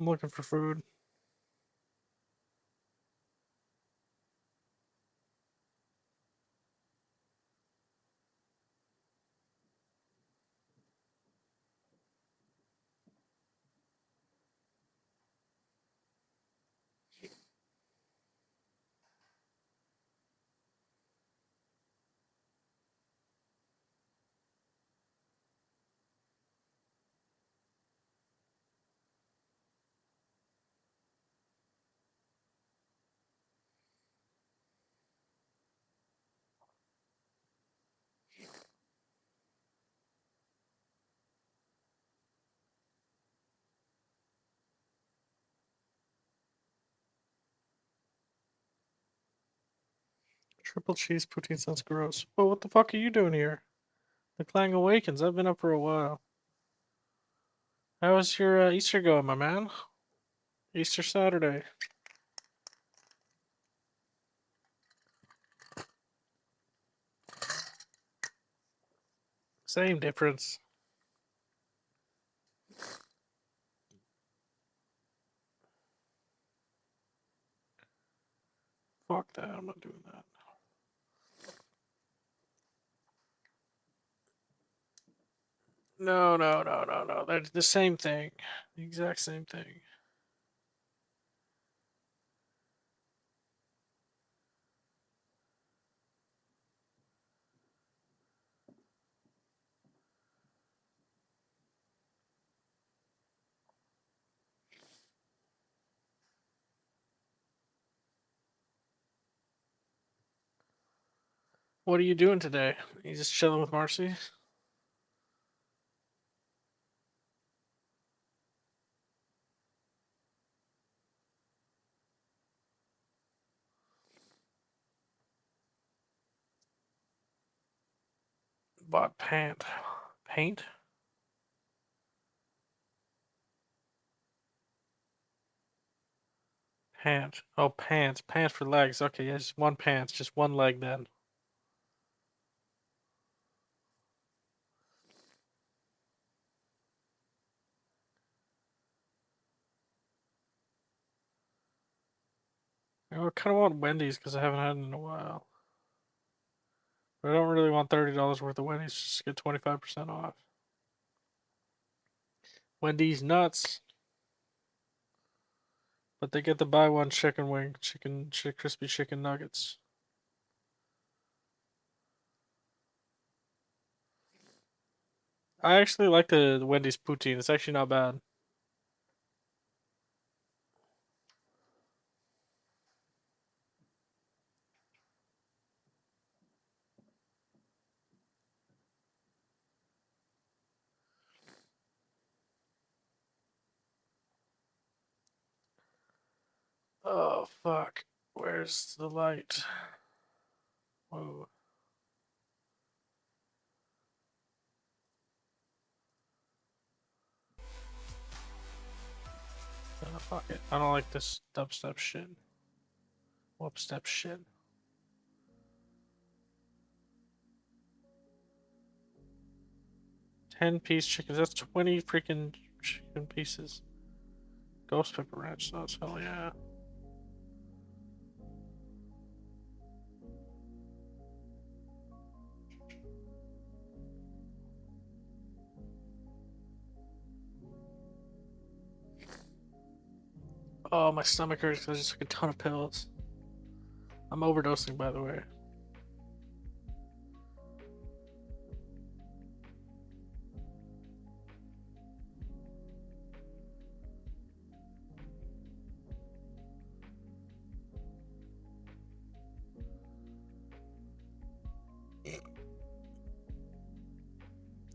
I'm looking for food. Triple cheese poutine sounds gross. Oh, what the fuck are you doing here? The Clang Awakens. I've been up for a while. How was your Easter going, my man? Easter Saturday. Same difference. Fuck that. I'm not doing that. No, no, no, no, no. That's the same thing. The exact same thing. What are you doing today? You just chilling with Marcy? Bought pant. Paint? Pant. Oh, pants. Pants for legs. Okay, yeah, just one pants. Just one leg then. I kind of want Wendy's because I haven't had it in a while. But I don't really want $30 worth of Wendy's just to get 25% off. Wendy's nuts. But they get the buy one chicken wing, crispy chicken nuggets. I actually like the Wendy's poutine. It's actually not bad. Oh fuck. Where's the light? Whoa. Oh, fuck it. I don't like this dubstep shit. Whoop step shit. 10-piece chickens. That's 20 freaking chicken pieces. Ghost pepper ranch sauce. Hell yeah. Oh, my stomach hurts because I just took a ton of pills. I'm overdosing, by the way.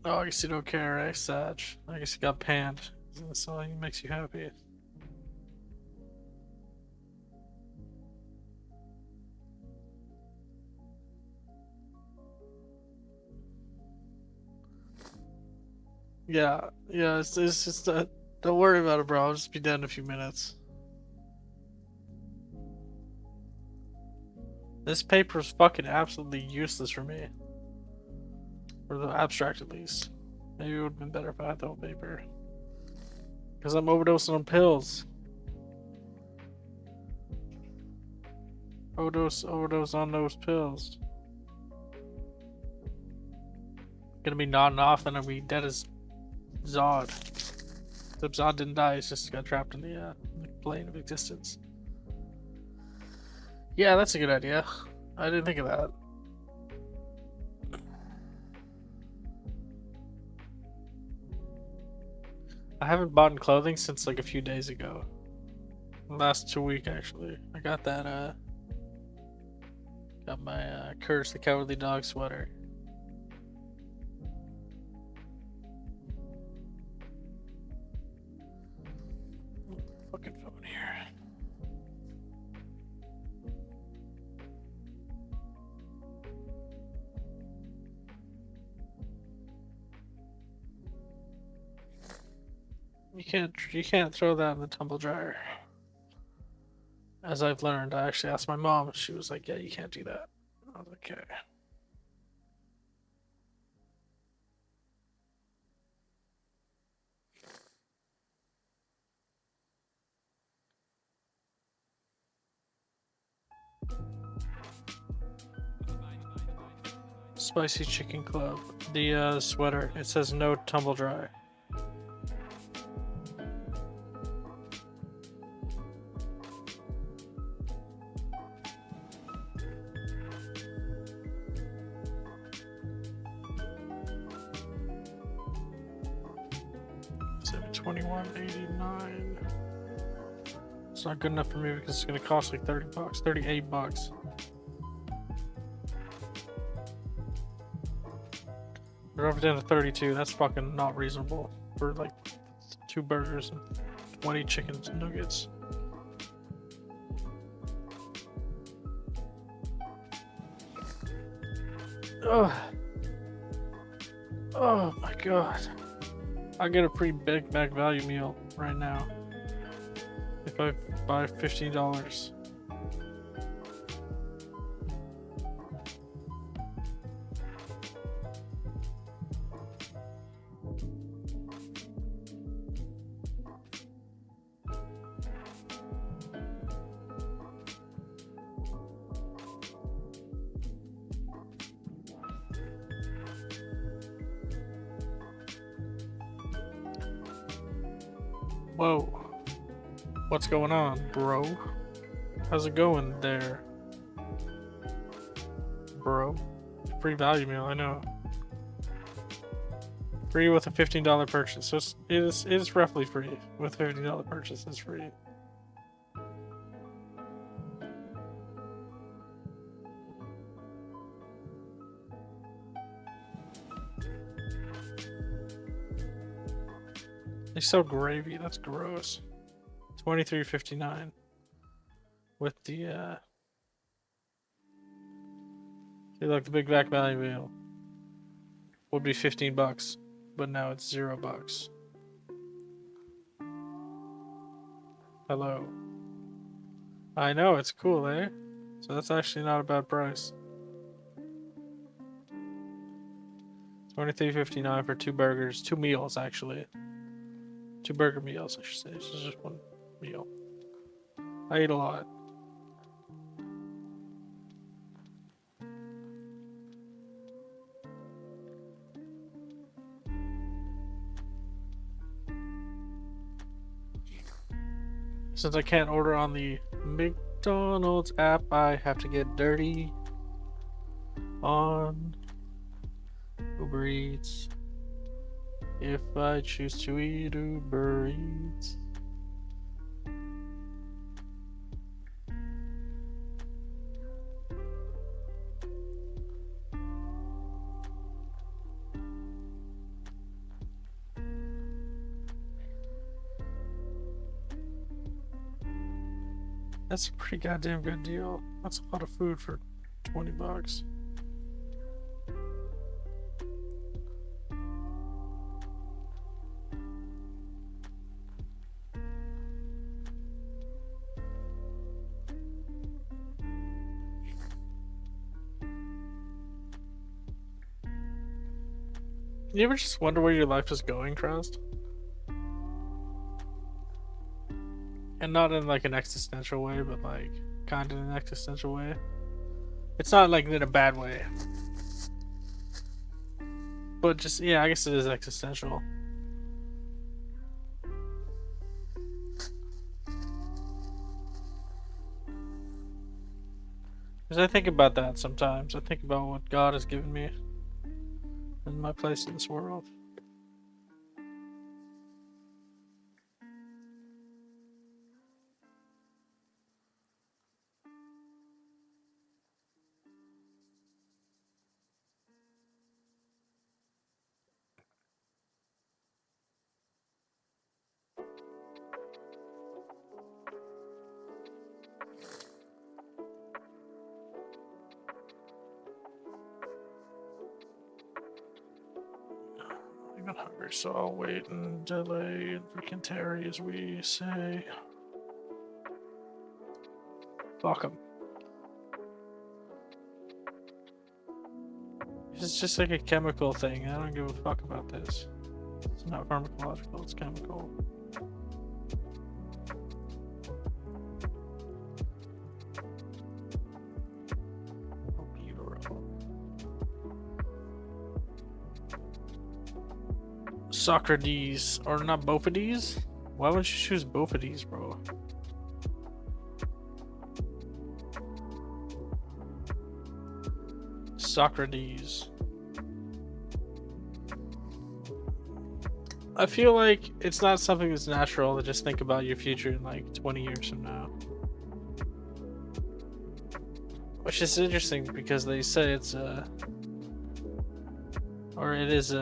Oh, I guess you don't care, eh, Sag? I guess you got panned. That's all that makes you happy. Yeah, yeah, it's just don't worry about it, bro. I'll just be dead in a few minutes. This paper is fucking absolutely useless for me. For the abstract, at least. Maybe it would have been better if I had the whole paper. Because I'm overdosing on pills. Overdose on those pills. Gonna be nodding off, then I'll be dead as Zod. Except Zod didn't die, he's just got trapped in the plane of existence. Yeah, that's a good idea. I didn't think of that. I haven't bought clothing since like a few days ago. Last 2 weeks actually. I got that got my Curse the Cowardly Dog sweater. Fucking phone here. You can't throw that in the tumble dryer. As I've learned, I actually asked my mom. She was like, "Yeah, you can't do that." I was like, "Okay." Spicy Chicken Club. The sweater. It says no tumble dry. $21.89. It's not good enough for me because it's gonna cost like $30, $38. Drop it down to 32. That's fucking not reasonable for like 2 burgers and 20 chicken nuggets. Ugh. Oh my god. I get a pretty big Mac value meal right now if I buy $15. Whoa. What's going on, bro? How's it going there? Bro. Free value meal, I know. Free with a $15 purchase. So it is roughly free. With a $15 purchase, it's free. They sell gravy, that's gross. $23.59 with the see, like the Big Mac value meal would be $15, but now it's $0. Hello. I know, it's cool, eh? So that's actually not a bad price. $23.59 for 2 burgers, 2 meals actually. 2 burger meals, I should say. This is just 1 meal. I ate a lot. Since I can't order on the McDonald's app, I have to get dirty on Uber Eats. If I choose to eat Uber Eats. That's a pretty goddamn good deal. That's a lot of food for $20. You ever just wonder where your life is going, Trust? And not in like an existential way, but like kind of an existential way. It's not like in a bad way. But just, yeah, I guess it is existential. Because I think about that sometimes. I think about what God has given me and my place in this world. I'm not hungry, so I'll wait and delay and freaking tarry as we say. Fuck him. It's just like a chemical thing. I don't give a fuck about this. It's not pharmacological, it's chemical. Socrates, or not Bophides? Why would you choose Bophides, bro? Socrates. I feel like it's not something that's natural to just think about your future in like 20 years from now. Which is interesting because they say it's or it is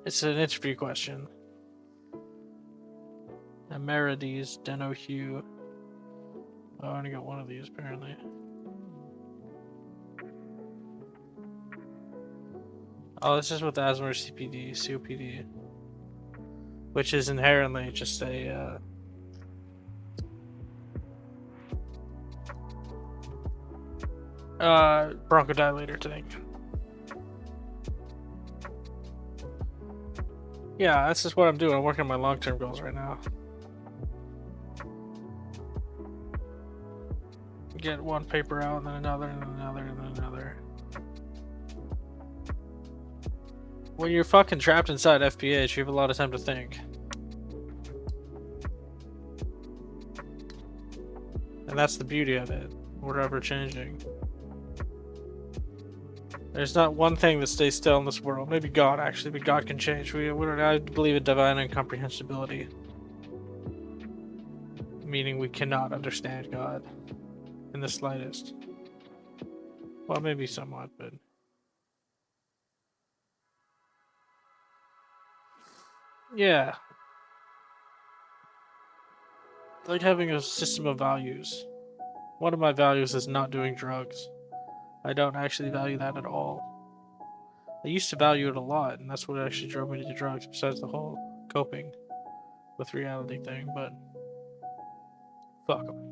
it's an interview question. Amerides, Denohue. Oh, I only got one of these apparently. Oh, this is with asthma or COPD, which is inherently just a bronchodilator thing. Yeah, that's just what I'm doing. I'm working on my long-term goals right now. Get one paper out, and then another, and then another, and then another. When you're fucking trapped inside FPH, you have a lot of time to think. And that's the beauty of it. We're ever changing. There's not one thing that stays still in this world. Maybe God, actually, but God can change. I believe in divine incomprehensibility. Meaning we cannot understand God in the slightest. Well, maybe somewhat, but... yeah. It's like having a system of values. One of my values is not doing drugs. I don't actually value that at all. I used to value it a lot, and that's what actually drove me to do drugs, besides the whole coping with reality thing, but... fuck 'em.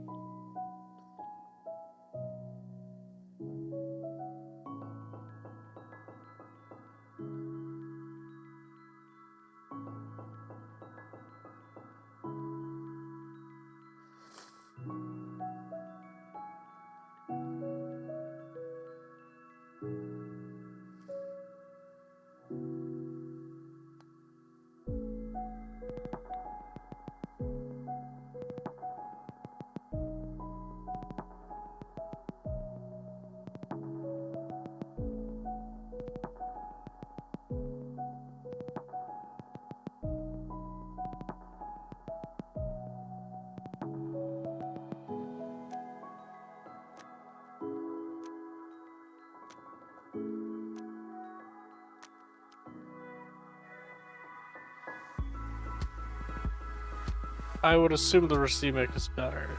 I would assume the racemic is better.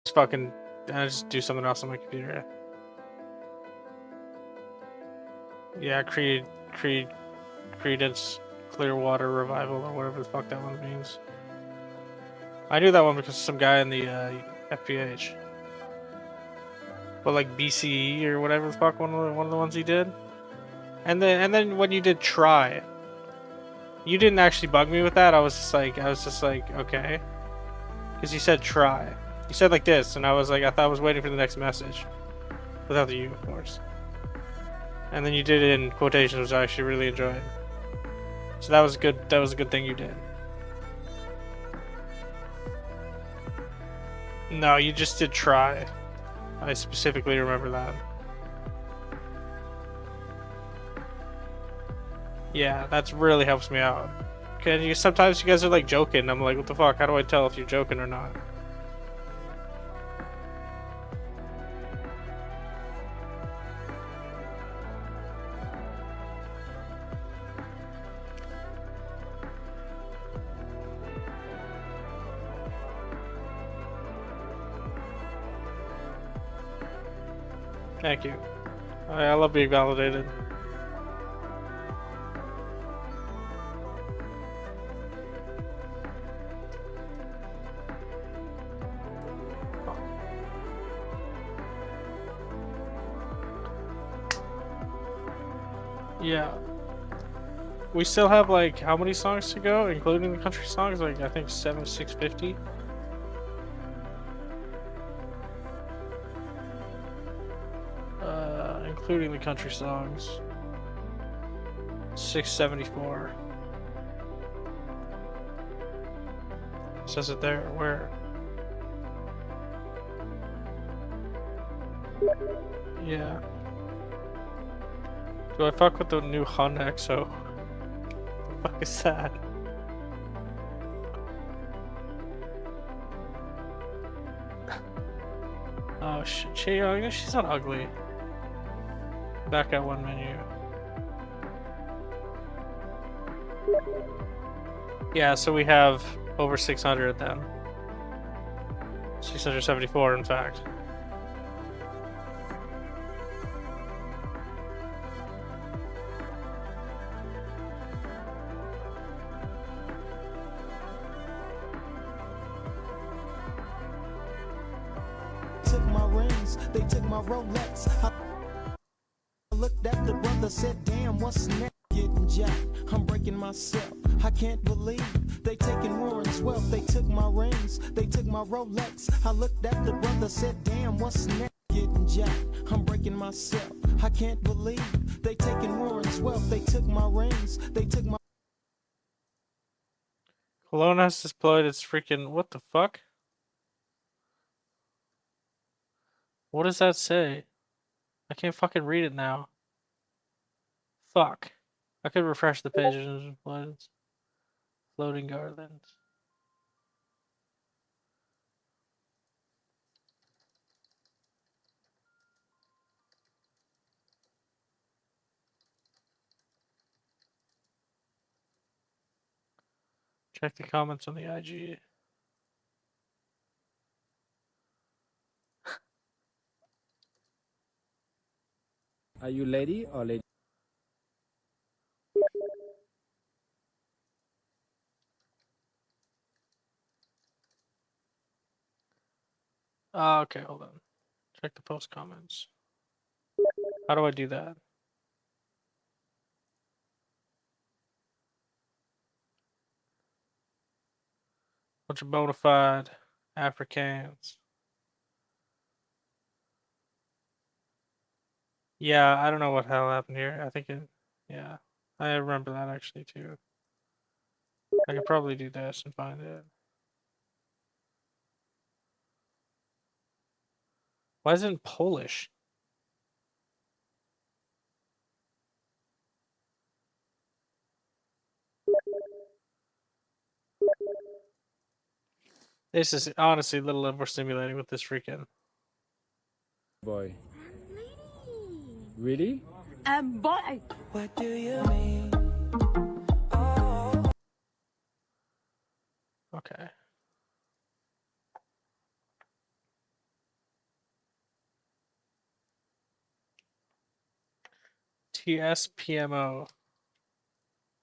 Just fucking, I just do something else on my computer. Yeah, Credence Clearwater Revival or whatever the fuck that one means. I knew that one because some guy in the FPH. But like BCE or whatever the fuck one of the ones he did. And then when you did try, you didn't actually bug me with that. I was just like okay, because you said try. You said like this, and I was like, I thought I was waiting for the next message, without the U, of course. And then you did it in quotations, which I actually really enjoyed. So that was good. That was a good thing you did. No, you just did try. I specifically remember that. Yeah, that really helps me out. Cause sometimes you guys are like joking. I'm like, what the fuck? How do I tell if you're joking or not? Thank you. I love being validated. Yeah. We still have like how many songs to go, including the country songs? Like I think 650. Including the country songs. 674. Says it there. Where? Yeah. Do I fuck with the new Honda XO? What the fuck is that? Oh shit, she's not ugly. Back at one menu. Yeah, so we have over 600 then. 674 in fact. Took my rings, they took my Rolex. I looked at the brother, said, damn, what's next? Getting jacked, I'm breaking myself. I can't believe they taking Warren's wealth. They took my rings, they took my Rolex. I looked at the brother, said, damn, what's next? Getting jacked, I'm breaking myself. I can't believe they taking Warren's wealth. They took my rings, they took my. Cologne has deployed its freaking. What the fuck? What does that say? I can't fucking read it now. Fuck. I could refresh the page and floating garlands. Check the comments on the IG. Are you lady or lady? Okay, hold on. Check the post comments. How do I do that? Bunch of bona fide Africans. Yeah, I don't know what hell happened here. I think it. Yeah, I remember that actually too. I could probably do this and find it. Why is it in Polish? This is honestly a little overstimulating with this freaking. Boy. Really? Boy. What do you mean? Okay. TSPMO.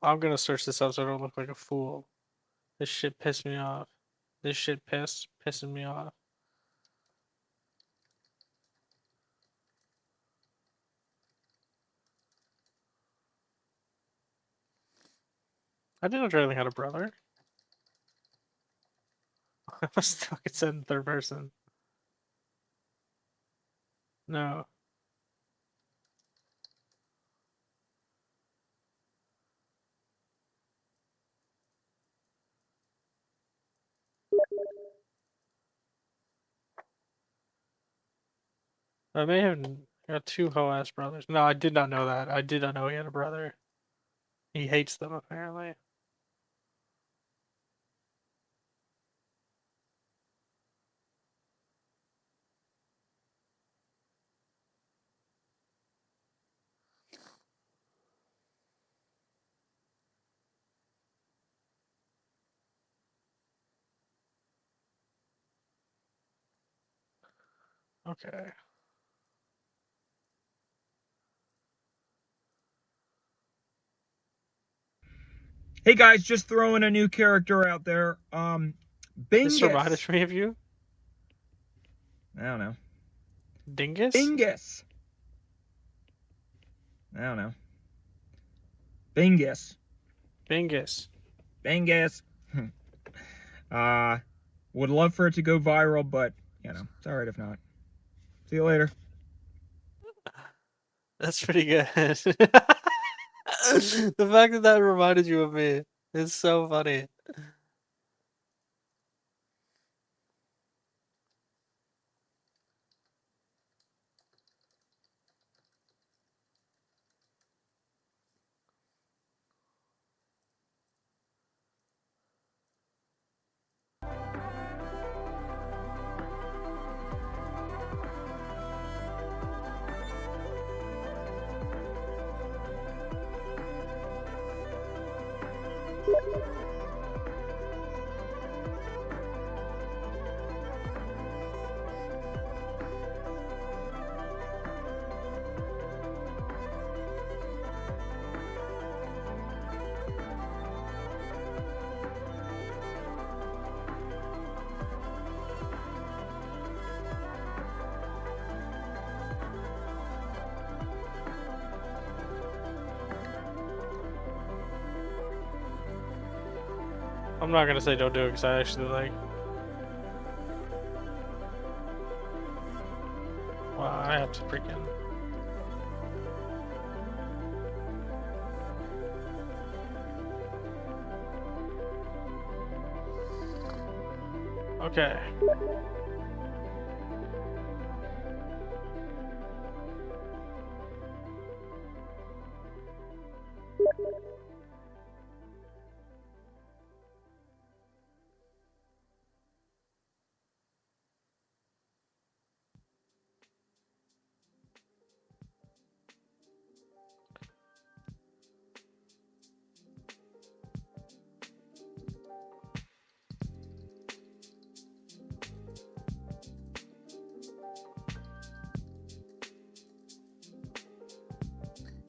I'm gonna search this up so I don't look like a fool. This shit pissed me off. This shit pissing me off. I didn't know Drayling had a brother. I must fucking said in third person. No. I may have got two hoe-ass brothers. No, I did not know that. I did not know he had a brother. He hates them, apparently. Okay. Hey guys, just throwing a new character out there. This reminded Bingus. me of you. I don't know. Dingus? Bingus. I don't know. Bingus. Bingus. Bingus. Would love for it to go viral, but you know, it's alright if not. See you later. That's pretty good. The fact that that reminded you of me is so funny. I'm not gonna say don't do it because I actually like. Wow, I have to freaking. Okay.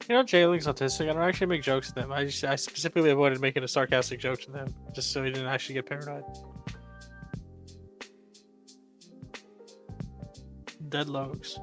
You know, Jailing's autistic. I don't actually make jokes with him. I specifically avoided making a sarcastic joke with him, just so he didn't actually get paranoid. Dead Logs.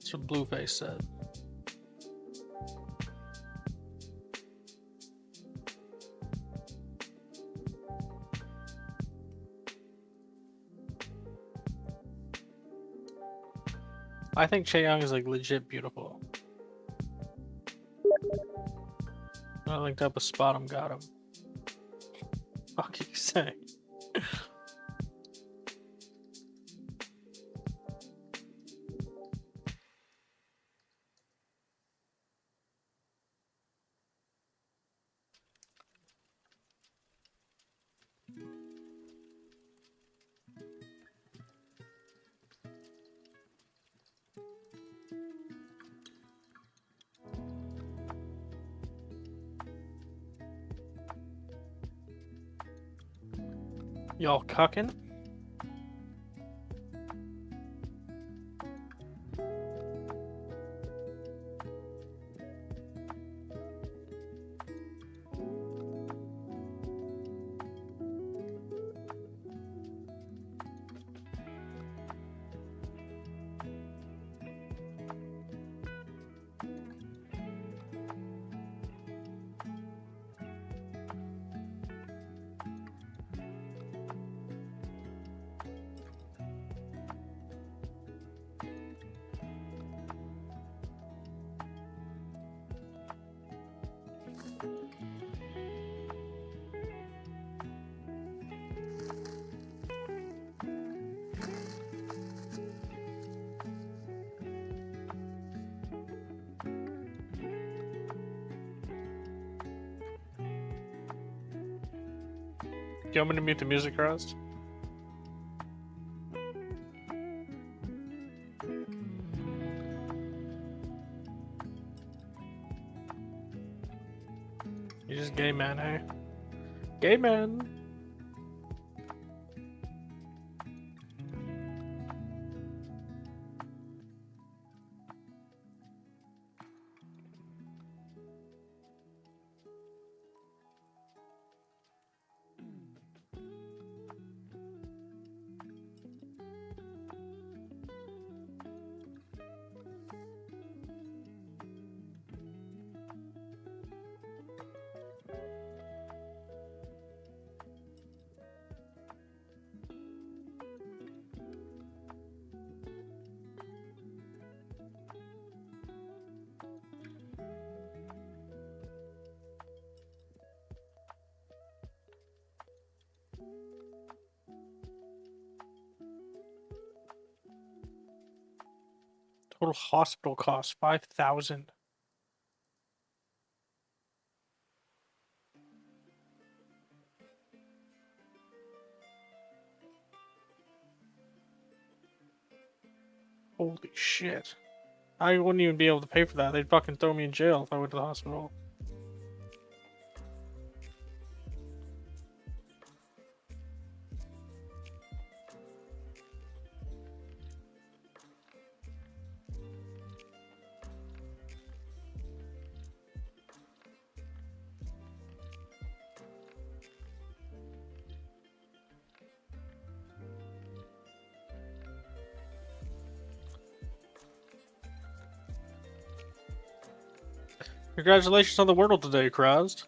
That's what Blueface said. I think Chaeyoung is like legit beautiful. I linked up a spot him, got him. Fuck you say? Y'all cucking? Do you want me to mute the music, Rust? You're just gay man, hey? Gay man! Total hospital cost 5,000. Holy shit. I wouldn't even be able to pay for that. They'd fucking throw me in jail if I went to the hospital. Congratulations on the Wordle today, Kraz.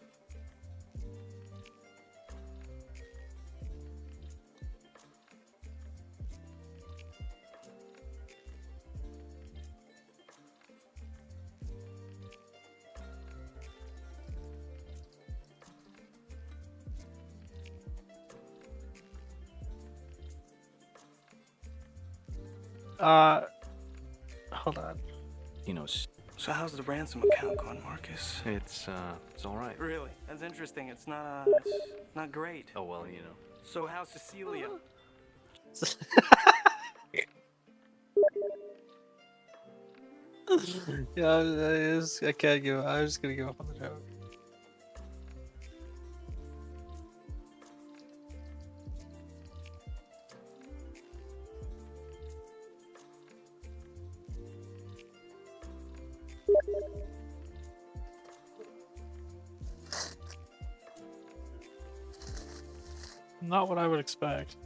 Hold on. You know, So how's the ransom account going, Marcus? it's all right. Really? That's interesting. It's not great. Oh well, you know. So how's Cecilia? Yeah, I can't give. I'm just gonna give up on the joke. Not what I would expect.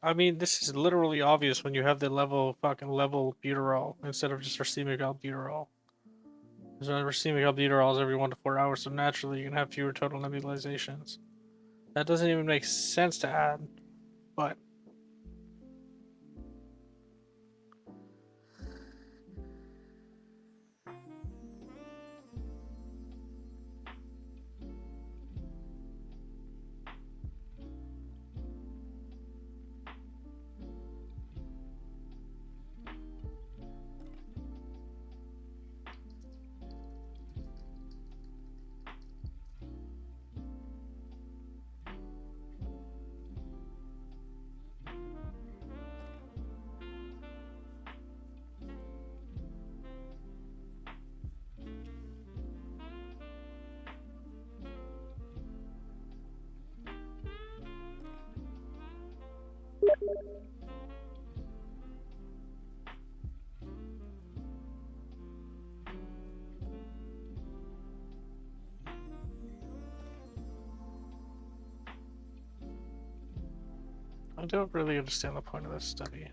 I mean, this is literally obvious when you have the fucking level butyrol instead of just racemic albuterol. Because racemic albuterol is every 1 to 4 hours, so naturally you can have fewer total nebulizations. That doesn't even make sense to add, but I don't really understand the point of this study.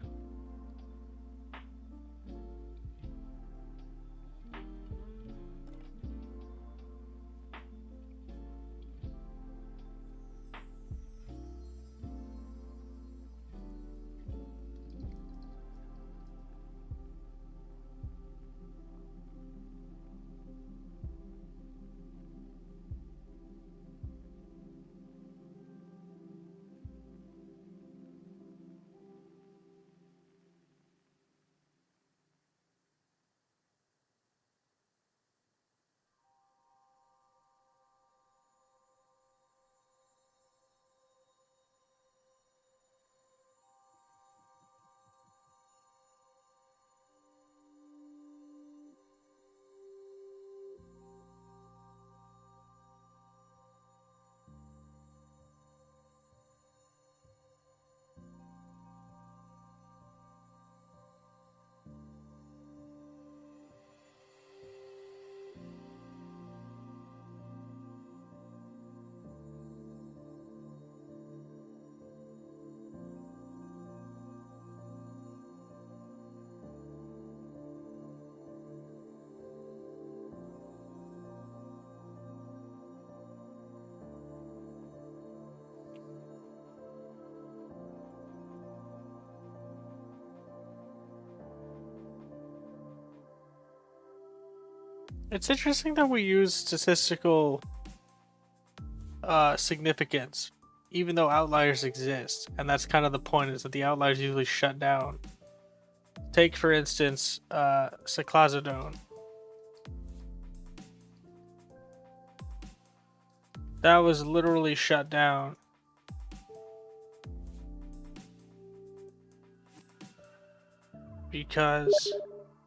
It's interesting that we use statistical significance, even though outliers exist, and that's kind of the point, is that the outliers usually shut down. Take, for instance, cyclazidone. That was literally shut down. Because...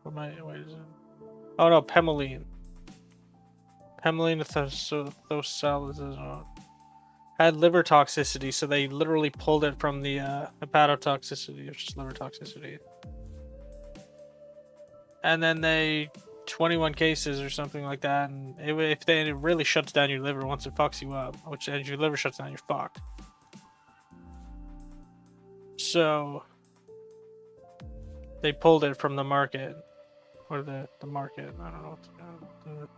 wait, is it? Oh no, Pemoline. Pemoline thosalizone had liver toxicity, so they literally pulled it from the hepatotoxicity, which is liver toxicity. And then they 21 cases or something like that, and it really shuts down your liver once it fucks you up, which as your liver shuts down, you're fucked. So they pulled it from the market, or the market. I don't know what's going on.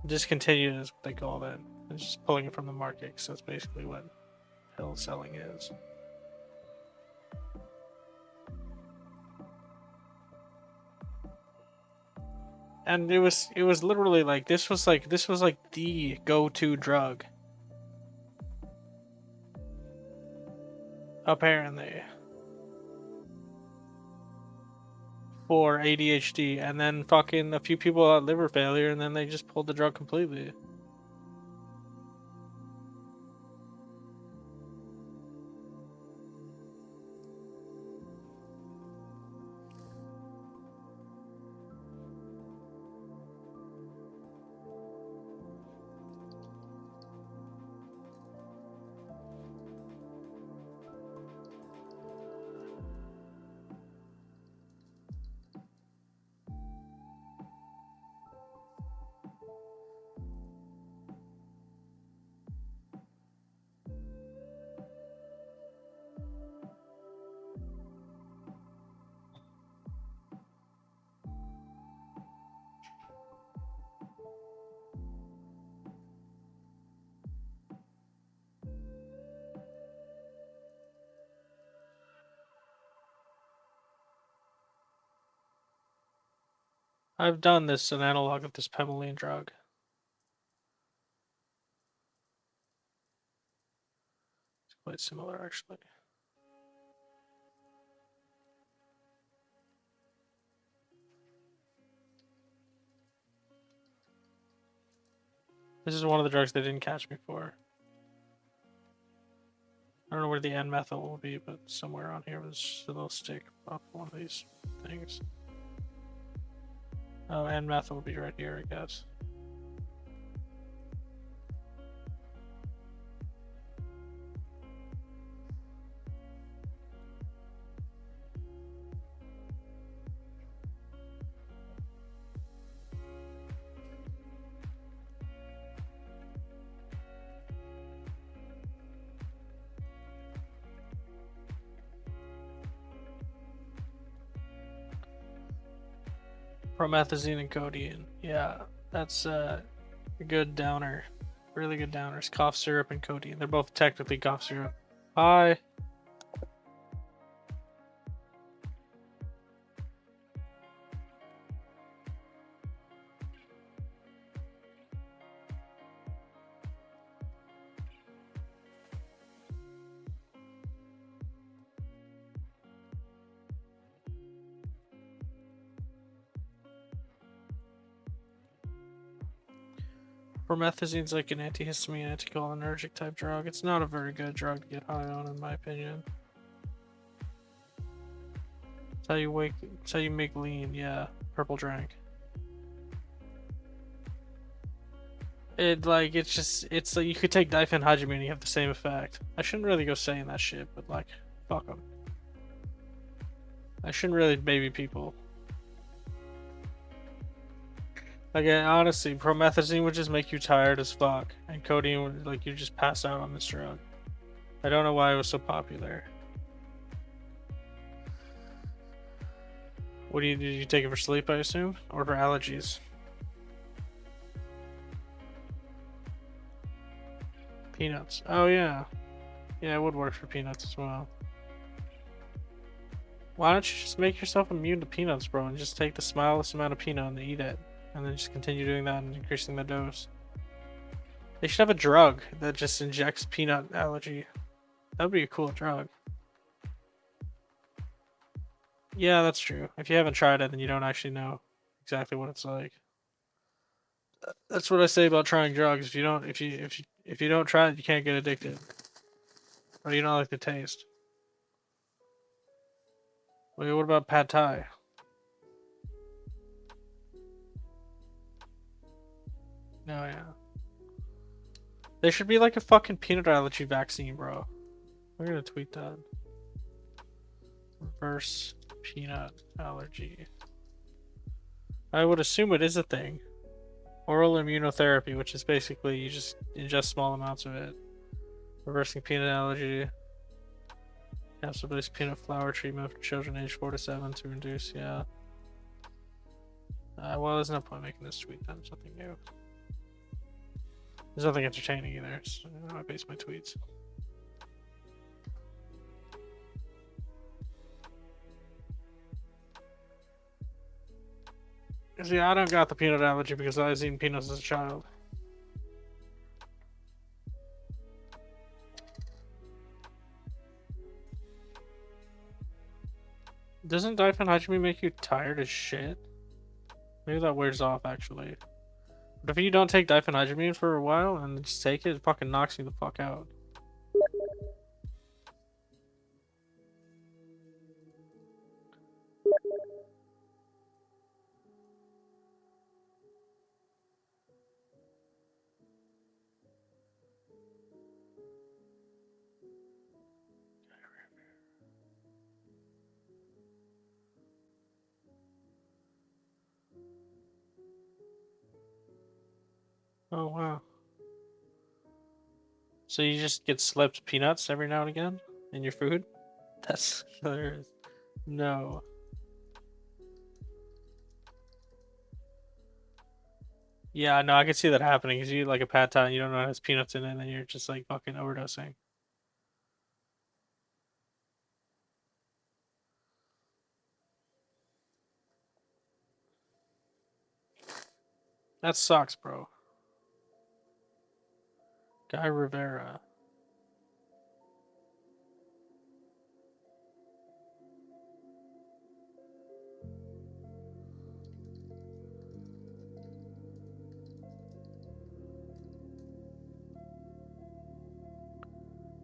Discontinued is what they call it. It's just pulling it from the market, because that's basically what pill selling is. And it was literally like this was like the go-to drug. Apparently. For ADHD, and then fucking a few people had liver failure, and then they just pulled the drug completely. I've done this, an analog of this pemmoline drug. It's quite similar, actually. This is one of the drugs they didn't catch me for. I don't know where the N-methyl will be, but somewhere on here was just a little stick up one of these things. Oh, N-methyl will be right here, I guess. Promethazine and codeine. Yeah, that's a good downer. Really good downers. Cough syrup and codeine. They're both technically cough syrup. Hi. Promethazine's like an antihistamine, anticholinergic type drug. It's not a very good drug to get high on, in my opinion. It's how you wake. It's how you make lean. Yeah, purple drank. It's like you could take diphenhydramine and you have the same effect. I shouldn't really go saying that shit, but like, fuck them. I shouldn't really baby people. Like, honestly, promethazine would just make you tired as fuck, and codeine would, like, you just pass out on this drug. I don't know why it was so popular. What do you take it for sleep, I assume? Or for allergies? Peanuts. Oh, yeah. Yeah, it would work for peanuts as well. Why don't you just make yourself immune to peanuts, bro, and just take the smallest amount of peanut and eat it? And then just continue doing that and increasing the dose. They should have a drug that just injects peanut allergy. That would be a cool drug. Yeah, that's true. If you haven't tried it, then you don't actually know exactly what it's like. That's what I say about trying drugs. If you don't try it, you can't get addicted. Or you don't like the taste. Wait, what about pad thai? No, yeah. There should be like a fucking peanut allergy vaccine, bro. I'm gonna tweet that. Reverse peanut allergy. I would assume it is a thing. Oral immunotherapy, which is basically you just ingest small amounts of it. Reversing peanut allergy. Capsule-based peanut flour treatment for children aged 4 to 7 to reduce, yeah. Well, there's no point making this tweet then. Something new. There's nothing entertaining either, so I base my tweets. See, I don't got the peanut allergy because I was eating peanuts as a child. Doesn't diphenhydramine make you tired as shit? Maybe that wears off, actually. But if you don't take diphenhydramine for a while and just take it, it fucking knocks you the fuck out. Oh, wow. So you just get slipped peanuts every now and again in your food? That's hilarious. No. Yeah, no, I can see that happening. Because you eat like a pad thai and you don't know it has peanuts in it, and then you're just like fucking overdosing. That sucks, bro. Guy Rivera.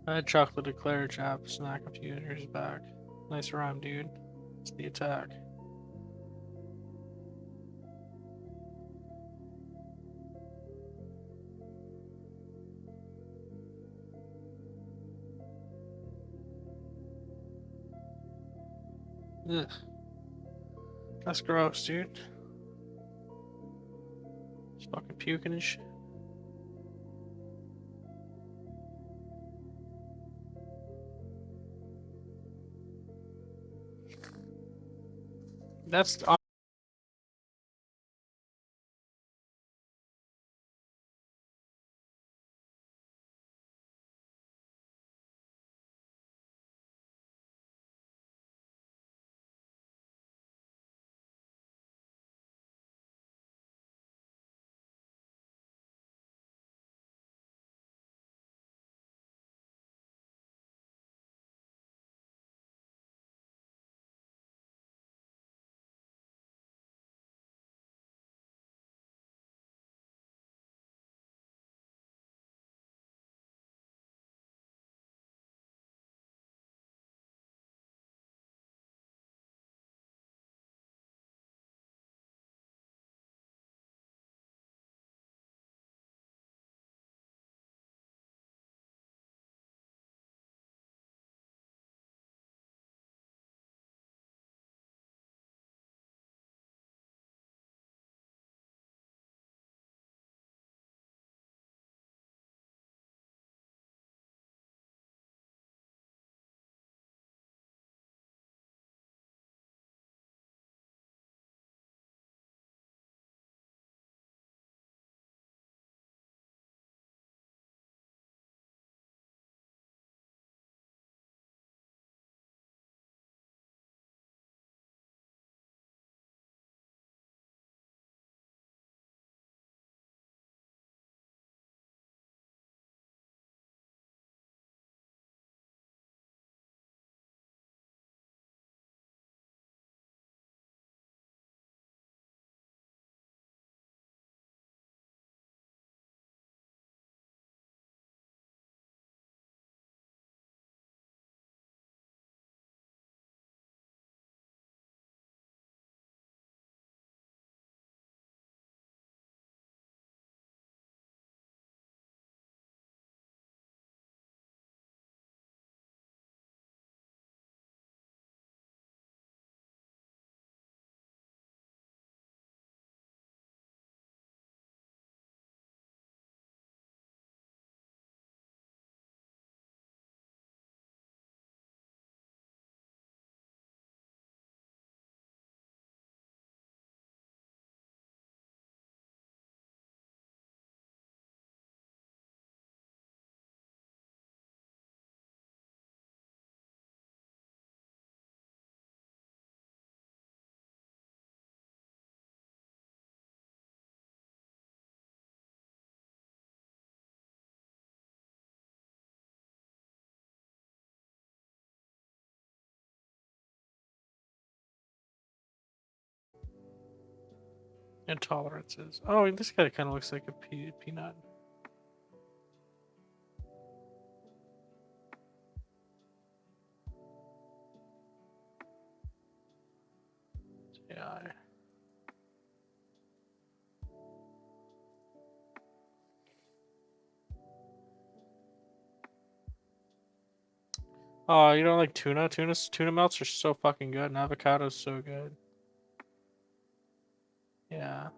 I had chocolate eclair chap snack a few years back. Nice rhyme, dude. It's the attack. Ugh. That's gross, dude. Just fucking puking and shit. That's intolerances. Oh, this guy kind of looks like a peanut. Yeah. Oh, you don't like tuna? Tuna melts are so fucking good, and avocado's so good. Yeah.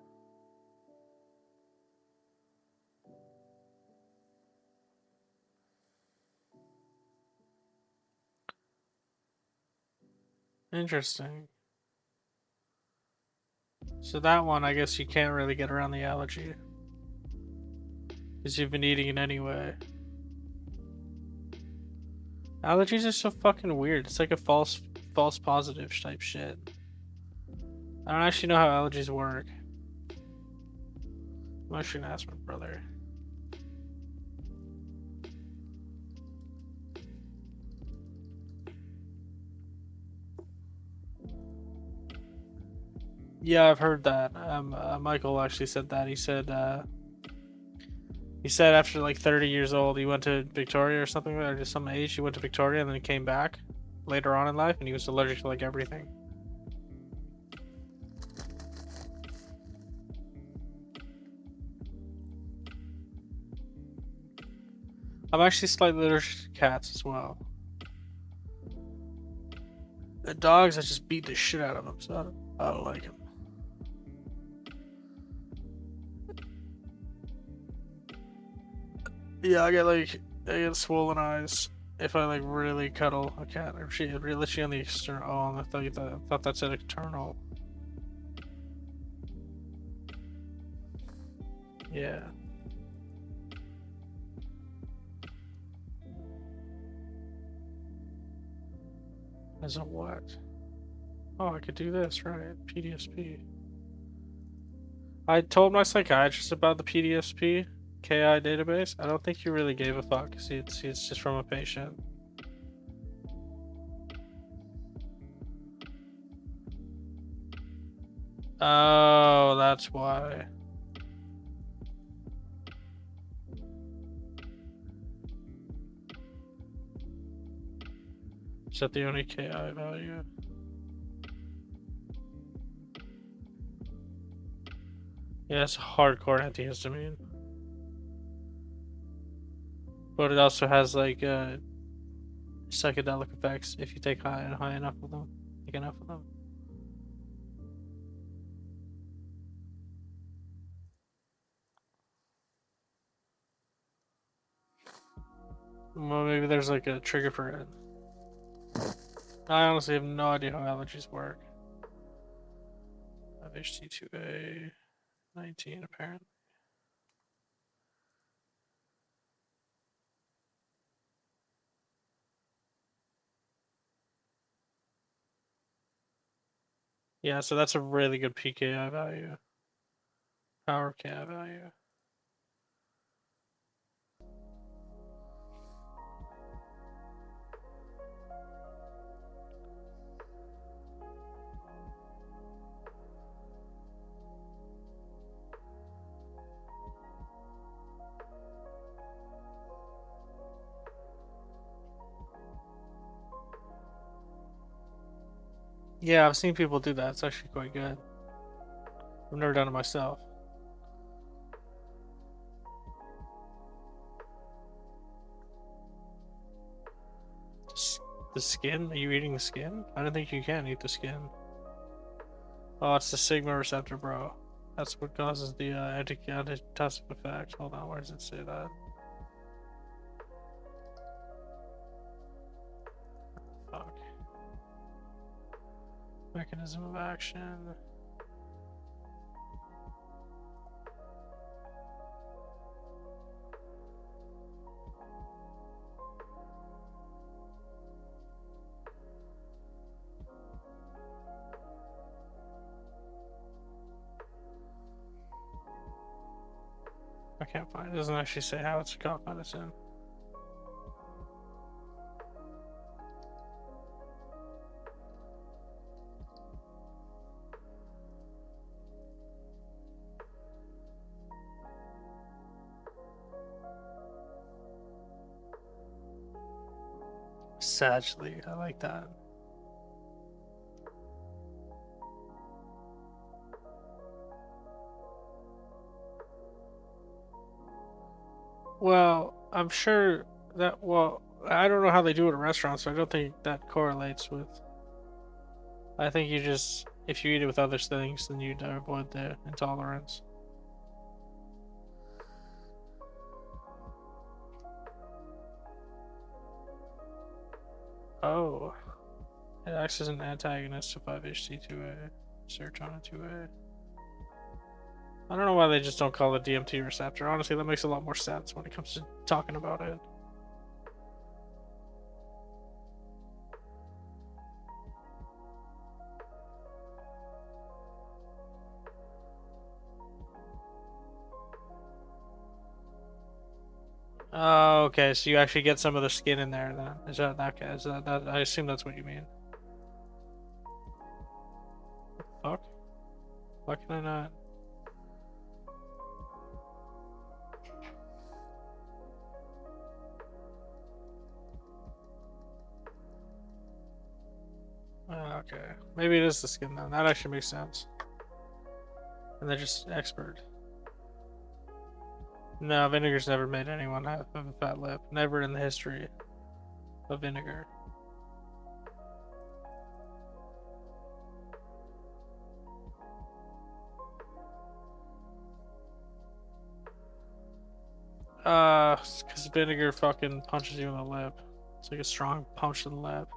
Interesting. So that one, I guess you can't really get around the allergy. Because you've been eating it anyway. Allergies are so fucking weird. It's like a false positive type shit. I don't actually know how allergies work. I shouldn't ask my brother. Yeah, I've heard that. Michael actually said that. He said after like 30 years old, he went to Victoria or something, or just some age. He went to Victoria and then he came back later on in life, and he was allergic to like everything. I'm actually slightly allergic to cats as well. The dogs, I just beat the shit out of them, so I don't like them. Yeah, I get swollen eyes if I like really cuddle a cat, or she literally on the external. Oh, I thought that said external. Yeah. As a what? Oh, I could do this, right? PDSP. I told my psychiatrist about the PDSP KI database. I don't think he really gave a fuck. See, it's just from a patient. Oh, that's why. Is that the only KI value? Yeah, it's a hardcore antihistamine. But it also has like psychedelic effects if you take high enough of them. Take enough of them. Well, maybe there's like a trigger for it. I honestly have no idea how allergies work. HT2A 19 apparently. Yeah, so that's a really good PKI value. Power KI value. Yeah, I've seen people do that. It's actually quite good. I've never done it myself. The skin? Are you eating the skin? I don't think you can eat the skin. Oh, it's the sigma receptor, bro. That's what causes the antitussive effect. Hold on, where does it say that? Fuck. Mechanism of action. I can't find it. It doesn't actually say how it's a cough medicine. Sagely, I like that. Well, I'm sure that, well, I don't know how they do it at restaurants, so I don't think that correlates with. I think you just, if you eat it with other things, then you'd avoid the intolerance. Oh, it acts as an antagonist to 5-HT2A, serotonin 2A. I don't know why they just don't call it DMT receptor. Honestly, that makes a lot more sense when it comes to talking about it. Oh, okay. So you actually get some of the skin in there. Then is that guy? Is that? I assume that's what you mean. Fuck. Why can I not? Okay. Maybe it is the skin then. That actually makes sense. And they're just expert. No, vinegar's never made anyone have a fat lip. Never in the history of vinegar. Because vinegar fucking punches you in the lip. It's like a strong punch in the lip.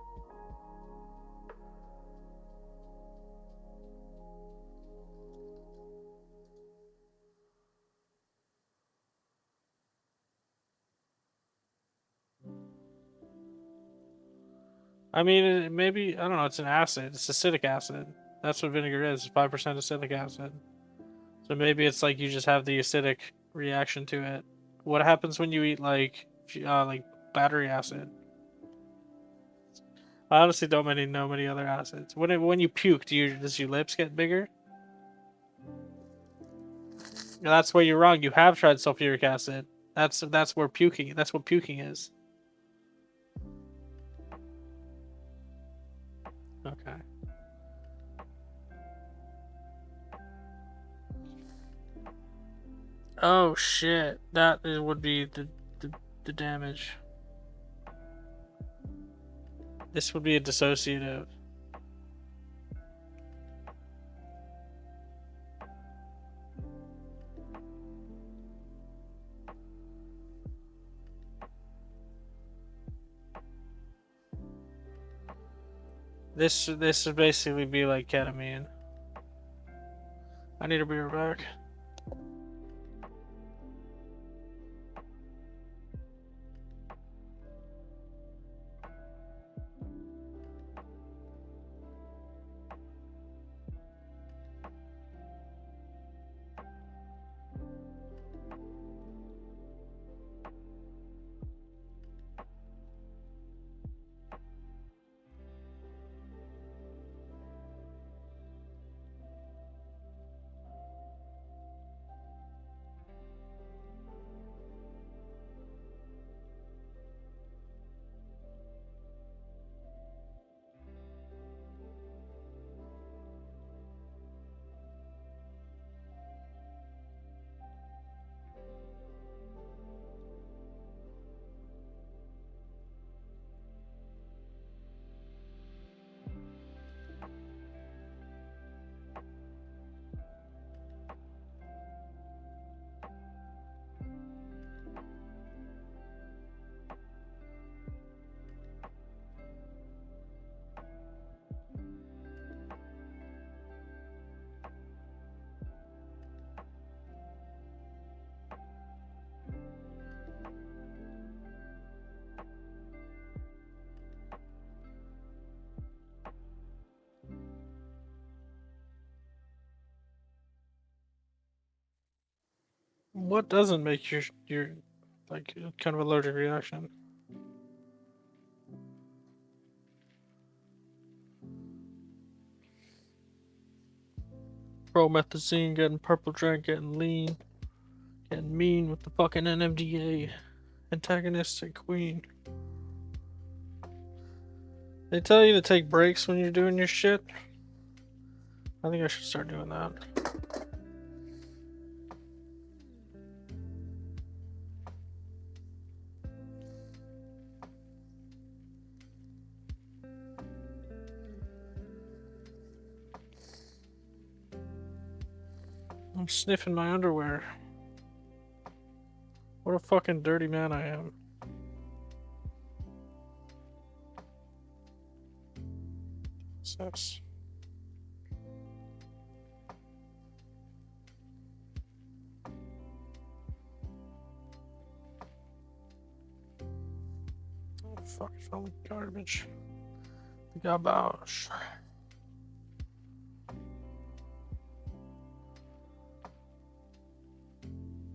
I mean, maybe, I don't know, it's an acid. It's acidic acid. That's what vinegar is, 5% acidic acid. So maybe it's like you just have the acidic reaction to it. What happens when you eat like battery acid? I honestly don't know many other acids. When you puke, does your lips get bigger? No, that's where you're wrong. You have tried sulfuric acid. That's where puking. That's what puking is. Okay. Oh shit! Would be the damage. This would be a dissociative. This would basically be like ketamine. I need to be right back. What doesn't make your like kind of allergic reaction? Promethazine getting purple drink, getting lean, getting mean with the fucking NMDA antagonistic queen. They tell you to take breaks when you're doing your shit. I think I should start doing that. I'm sniffing my underwear. What a fucking dirty man I am. What's this? Oh, fuck, it felt like garbage. The garbage.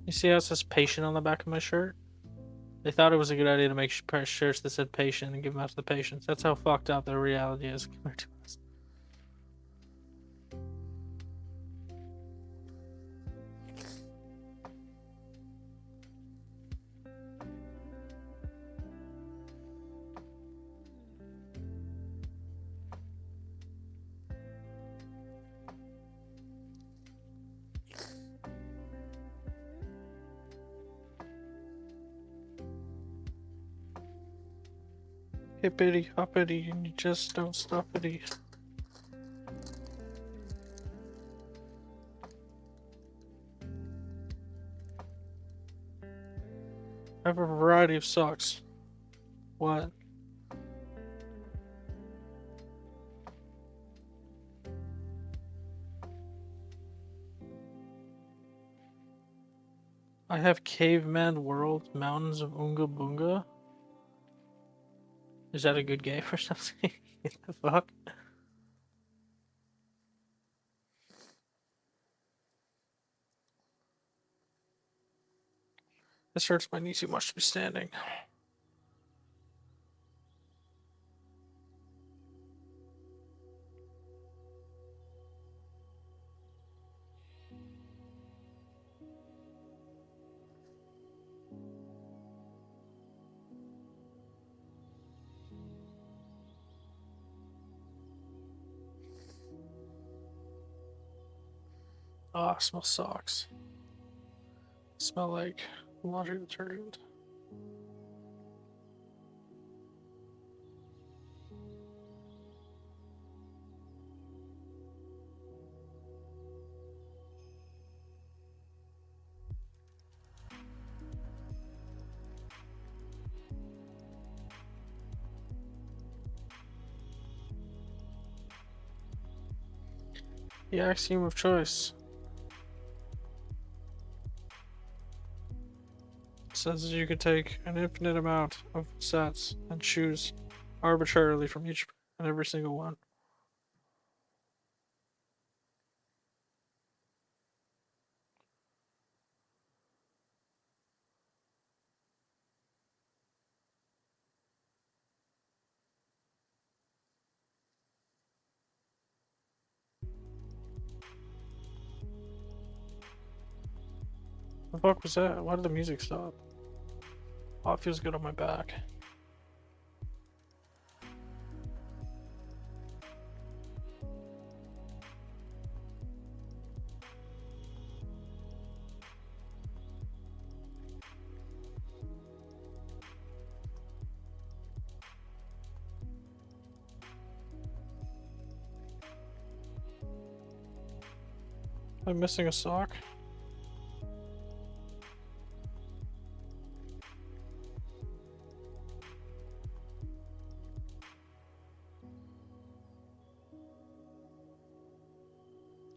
You see how it says patient on the back of my shirt? They thought it was a good idea to make shirts that said patient and give them out to the patients. That's how fucked up their reality is compared to us. Hippity hoppity, and you just don't stop it. I have a variety of socks. What? I have Caveman World, Mountains of Oonga Boonga. Is that a good game or something? What the fuck? This hurts my knee too much to be standing. Oh, I smell socks. Smell like laundry detergent. The axiom of choice says you could take an infinite amount of sets and choose arbitrarily from each and every single one. The fuck was that? Why did the music stop? Oh, it feels good on my back. I'm missing a sock.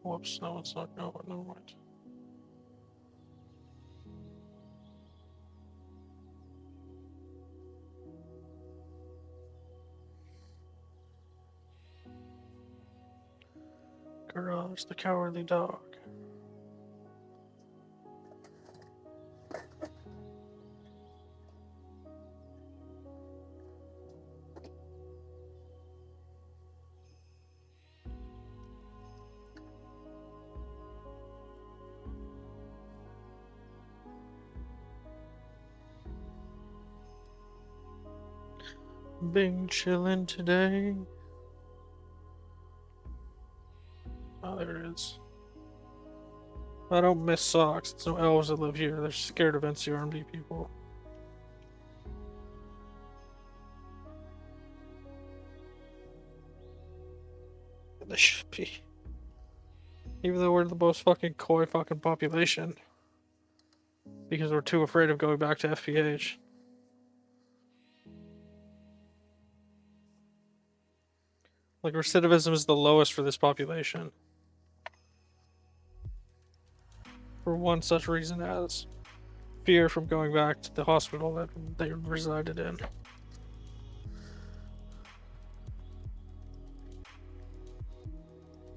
Whoops, no, it's not. No, never mind. Garage, the cowardly dog. Been chillin' today. Oh, there it is. I don't miss socks. There's no elves that live here. They're scared of NCRMD people. They should be. Even though we're the most fucking coy fucking population. Because we're too afraid of going back to FPH. Like, recidivism is the lowest for this population. For one such reason as fear from going back to the hospital that they resided in.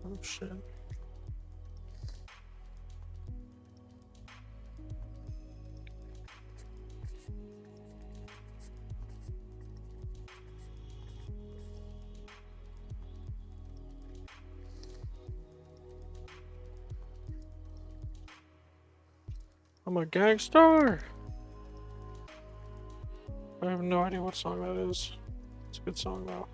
Oh shit. I'm a gangster. I have no idea what song that is. It's a good song though.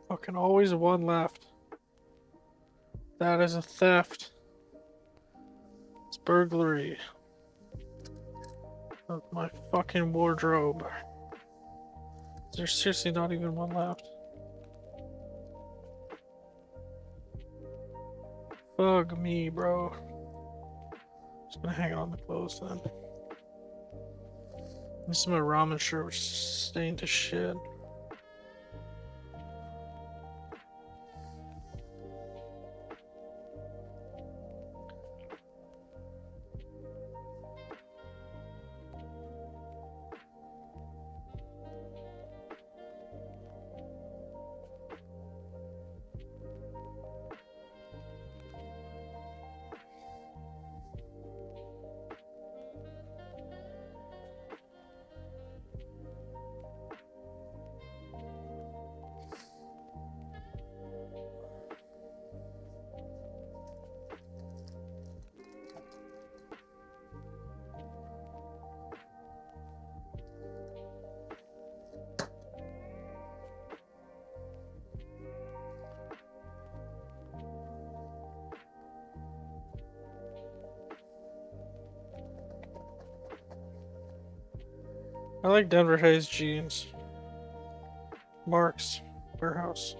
Fucking always one left. That is a theft. It's burglary of my fucking wardrobe. There's seriously not even one left. Fuck me, bro. Just gonna hang on the clothes then. This is my ramen shirt, which is stained to shit. I like Denver Hayes jeans. Marks Warehouse,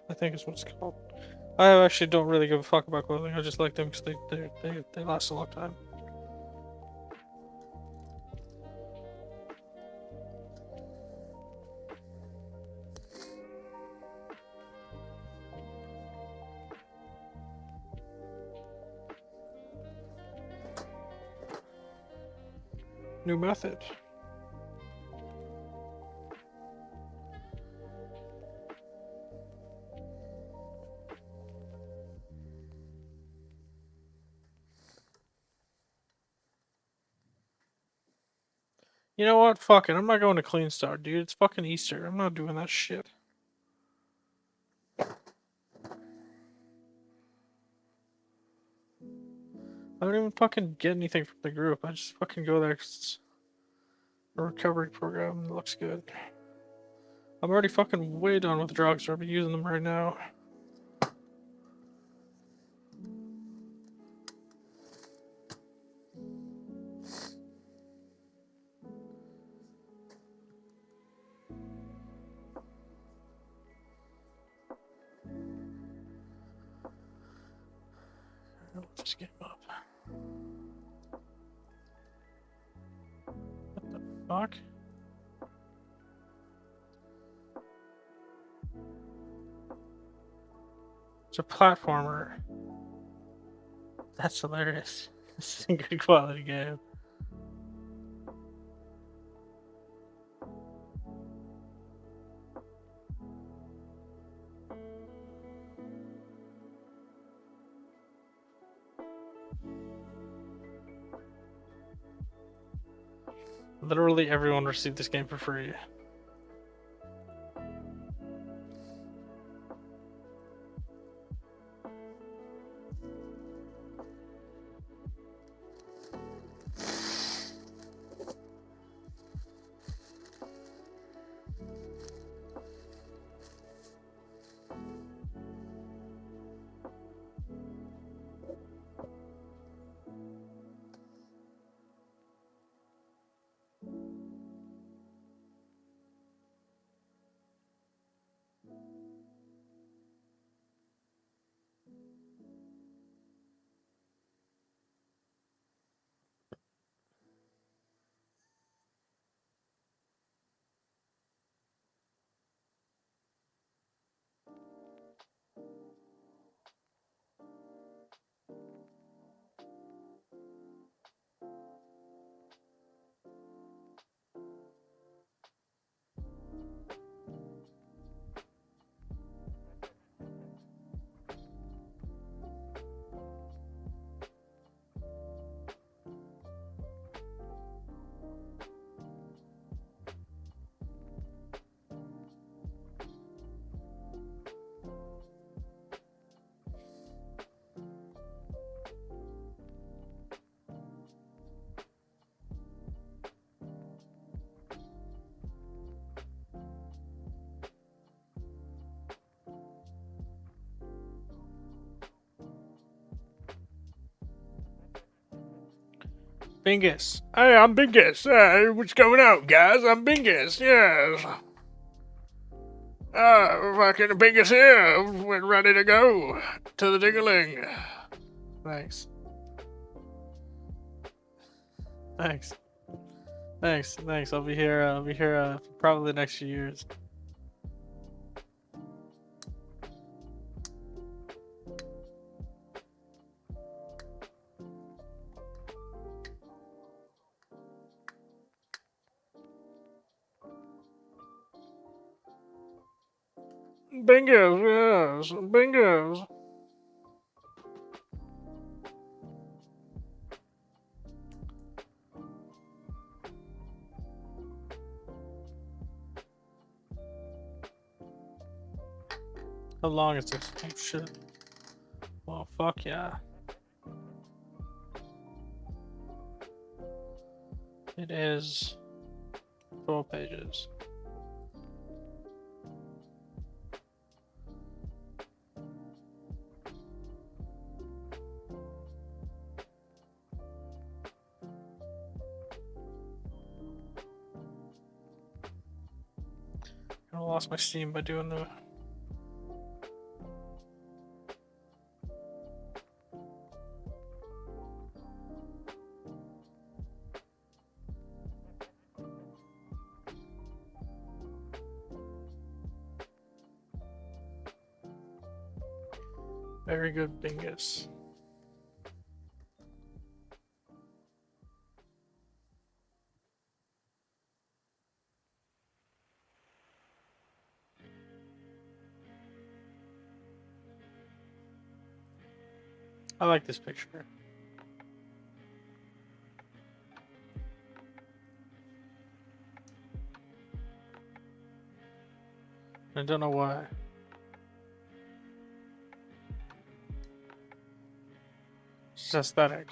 I think is what it's called. I actually don't really give a fuck about clothing. I just like them because they last a long time. New method. You know what? Fuck it. I'm not going to Clean Star, dude. It's fucking Easter. I'm not doing that shit. I don't even fucking get anything from the group. I just fucking go there 'cause it's a recovery program that looks good. I'm already fucking way done with drugs, so I'll be using them right now. Load this game up. What the fuck? It's a platformer. That's hilarious. This is a good quality game. Literally everyone received this game for free. Bingus. Hey, I'm Bingus. What's going on, guys? I'm Bingus. Yes. Fucking Bingus here. We're ready to go to the Dingaling. Thanks. Thanks. Thanks. I'll be here probably the next few years. Bingos, yes, bingos. How long is this? Oh shit. Well, fuck yeah. It is 12 pages. I lost my Steam by doing the. Very good, Bingus. I like this picture. I don't know why. It's aesthetic.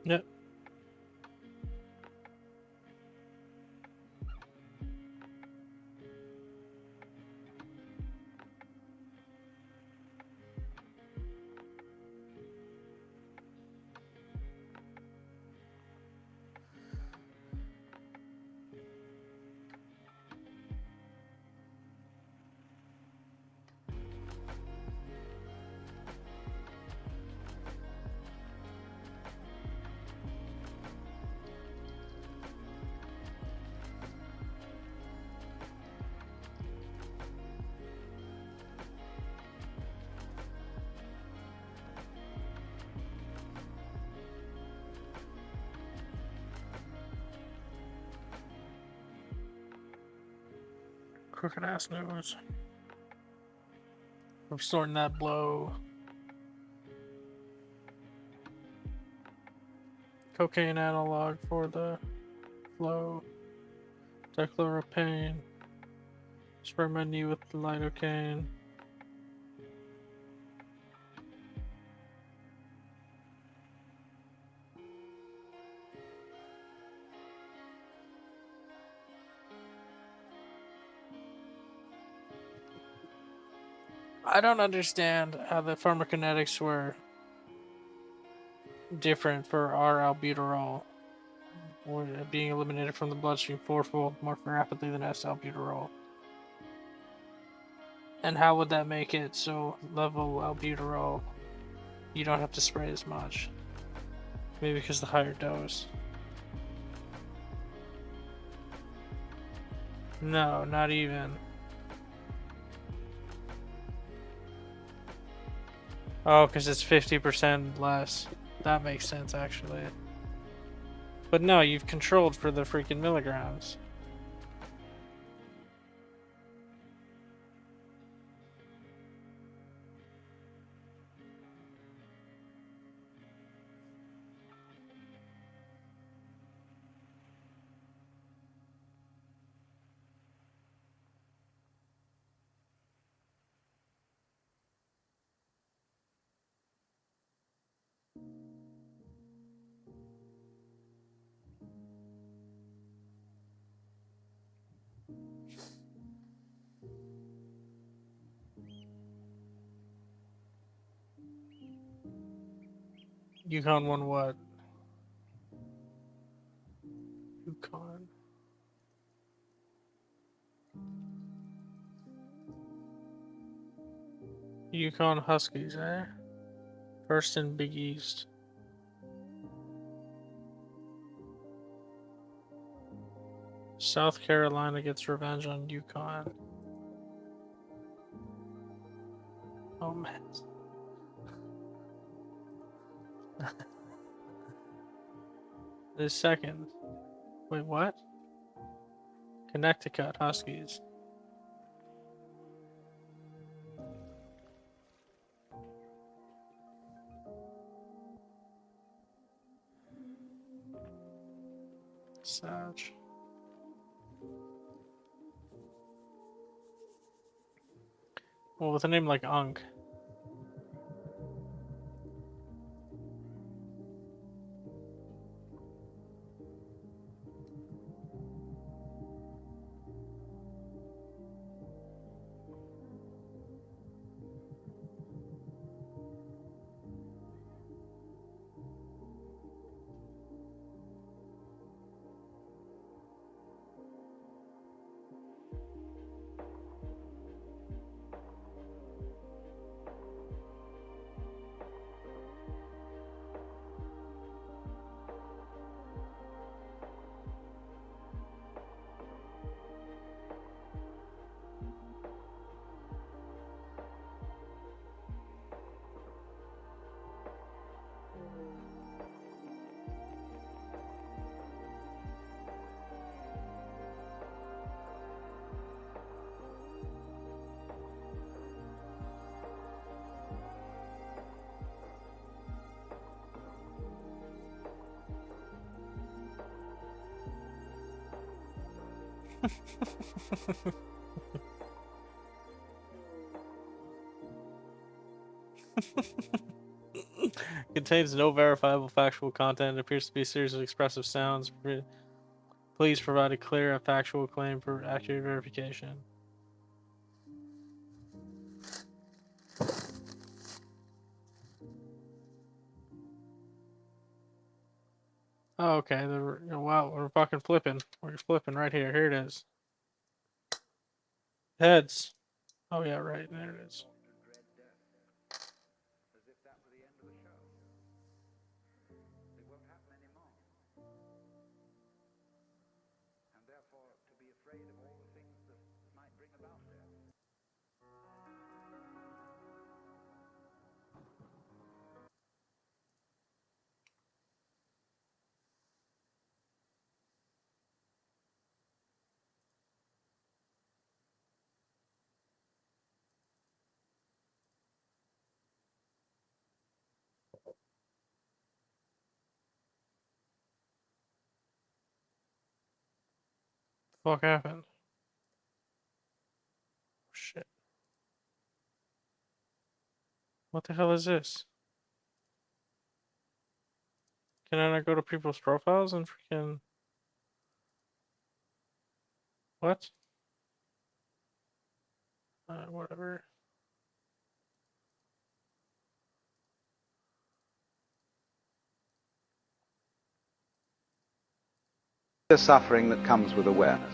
Yep. Crooked ass nose. I'm sorting that blow. Cocaine analog for the flow. Dichloropain. Spray my knee with the lidocaine. I don't understand how the pharmacokinetics were different for our albuterol, or being eliminated from the bloodstream fourfold more rapidly than S-albuterol. And how would that make it so level albuterol, you don't have to spray as much? Maybe because the higher dose. No, not even. Oh, because it's 50% less. That makes sense, actually. But no, you've controlled for the freaking milligrams. Yukon won what? Yukon. Yukon Huskies, eh? First in Big East. South Carolina gets revenge on Yukon. Oh man. The second. Wait, what? Connecticut Huskies. Sag. Well, with a name like Unk. Contains no verifiable factual content. It appears to be a series of expressive sounds. Please provide a clear and factual claim for accurate verification. Oh, okay. Wow, we're fucking flipping. We're flipping right here. Here it is. Heads. Oh yeah, right. There it is. Fuck happened? Shit. What the hell is this? Can I not go to people's profiles and freaking... What? Whatever. The suffering that comes with awareness,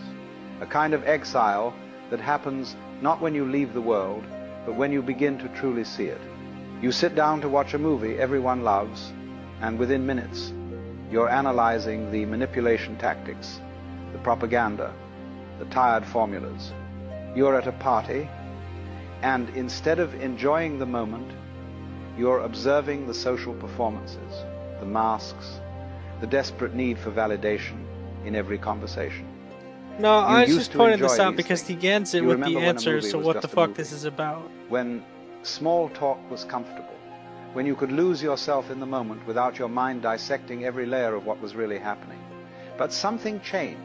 a kind of exile that happens not when you leave the world, but when you begin to truly see it. You sit down to watch a movie everyone loves, and within minutes, you're analyzing the manipulation tactics, the propaganda, the tired formulas. You're at a party, and instead of enjoying the moment, you're observing the social performances, the masks, the desperate need for validation in every conversation. No, I was used just to pointing this enjoy out these because things. he ends it You with the remember when a answers movie to was what just the a fuck movie? this is about. When small talk was comfortable, when you could lose yourself in the moment without your mind dissecting every layer of what was really happening. But something changed.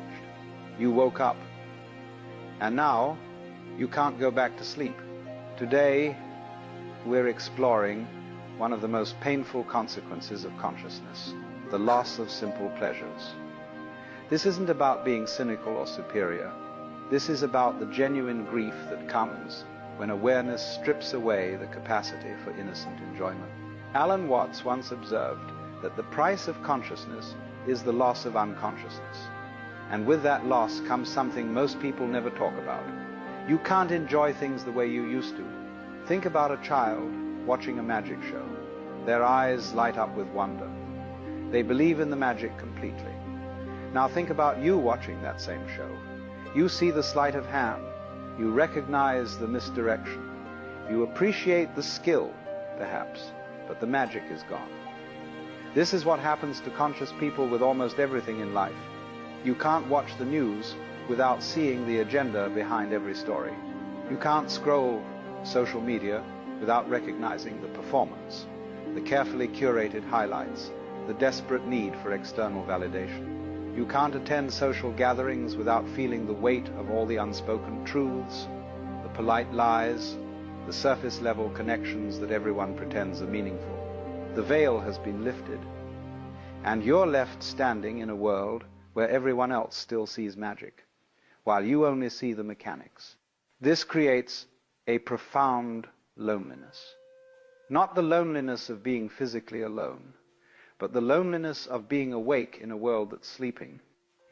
You woke up. And now, you can't go back to sleep. Today, we're exploring one of the most painful consequences of consciousness, the loss of simple pleasures. This isn't about being cynical or superior. This is about the genuine grief that comes when awareness strips away the capacity for innocent enjoyment. Alan Watts once observed that the price of consciousness is the loss of unconsciousness. And with that loss comes something most people never talk about. You can't enjoy things the way you used to. Think about a child watching a magic show. Their eyes light up with wonder. They believe in the magic completely. Now think about you watching that same show. You see the sleight of hand. You recognize the misdirection. You appreciate the skill, perhaps, but the magic is gone. This is what happens to conscious people with almost everything in life. You can't watch the news without seeing the agenda behind every story. You can't scroll social media without recognizing the performance, the carefully curated highlights, the desperate need for external validation. You can't attend social gatherings without feeling the weight of all the unspoken truths, the polite lies, the surface-level connections that everyone pretends are meaningful. The veil has been lifted, and you're left standing in a world where everyone else still sees magic, while you only see the mechanics. This creates a profound loneliness. Not the loneliness of being physically alone, but the loneliness of being awake in a world that's sleeping.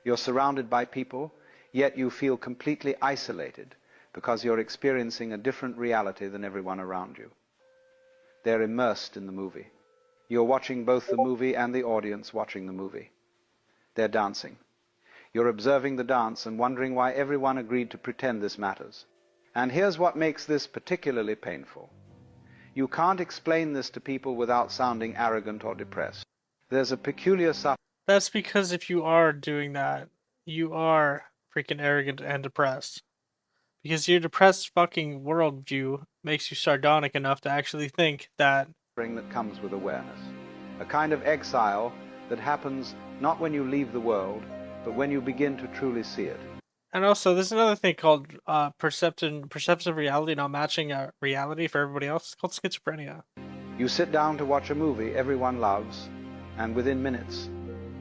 You're surrounded by people, yet you feel completely isolated because you're experiencing a different reality than everyone around you. They're immersed in the movie. You're watching both the movie and the audience watching the movie. They're dancing. You're observing the dance and wondering why everyone agreed to pretend this matters. And here's what makes this particularly painful. You can't explain this to people without sounding arrogant or depressed. There's a peculiar suffering. That's because if you are doing that, you are freaking arrogant and depressed. Because your depressed fucking worldview makes you sardonic enough to actually think that That comes with awareness. A kind of exile that happens not when you leave the world, but when you begin to truly see it. And also, there's another thing called perceptive reality not matching reality for everybody else. It's called schizophrenia. You sit down to watch a movie everyone loves, and within minutes,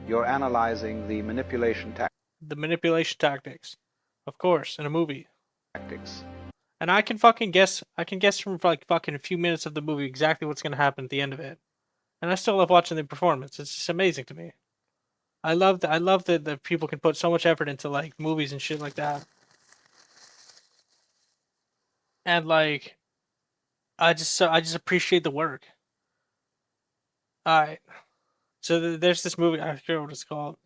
you're analyzing the manipulation The manipulation tactics, of course, in a movie. tactics. And I can fucking guess. I can guess from like fucking a few minutes of the movie exactly what's gonna happen at the end of it. And I still love watching the performance. It's just amazing to me. I love that people can put so much effort into like movies and shit like that. And like I just appreciate the work. Alright. So there's this movie, I forget what it's called.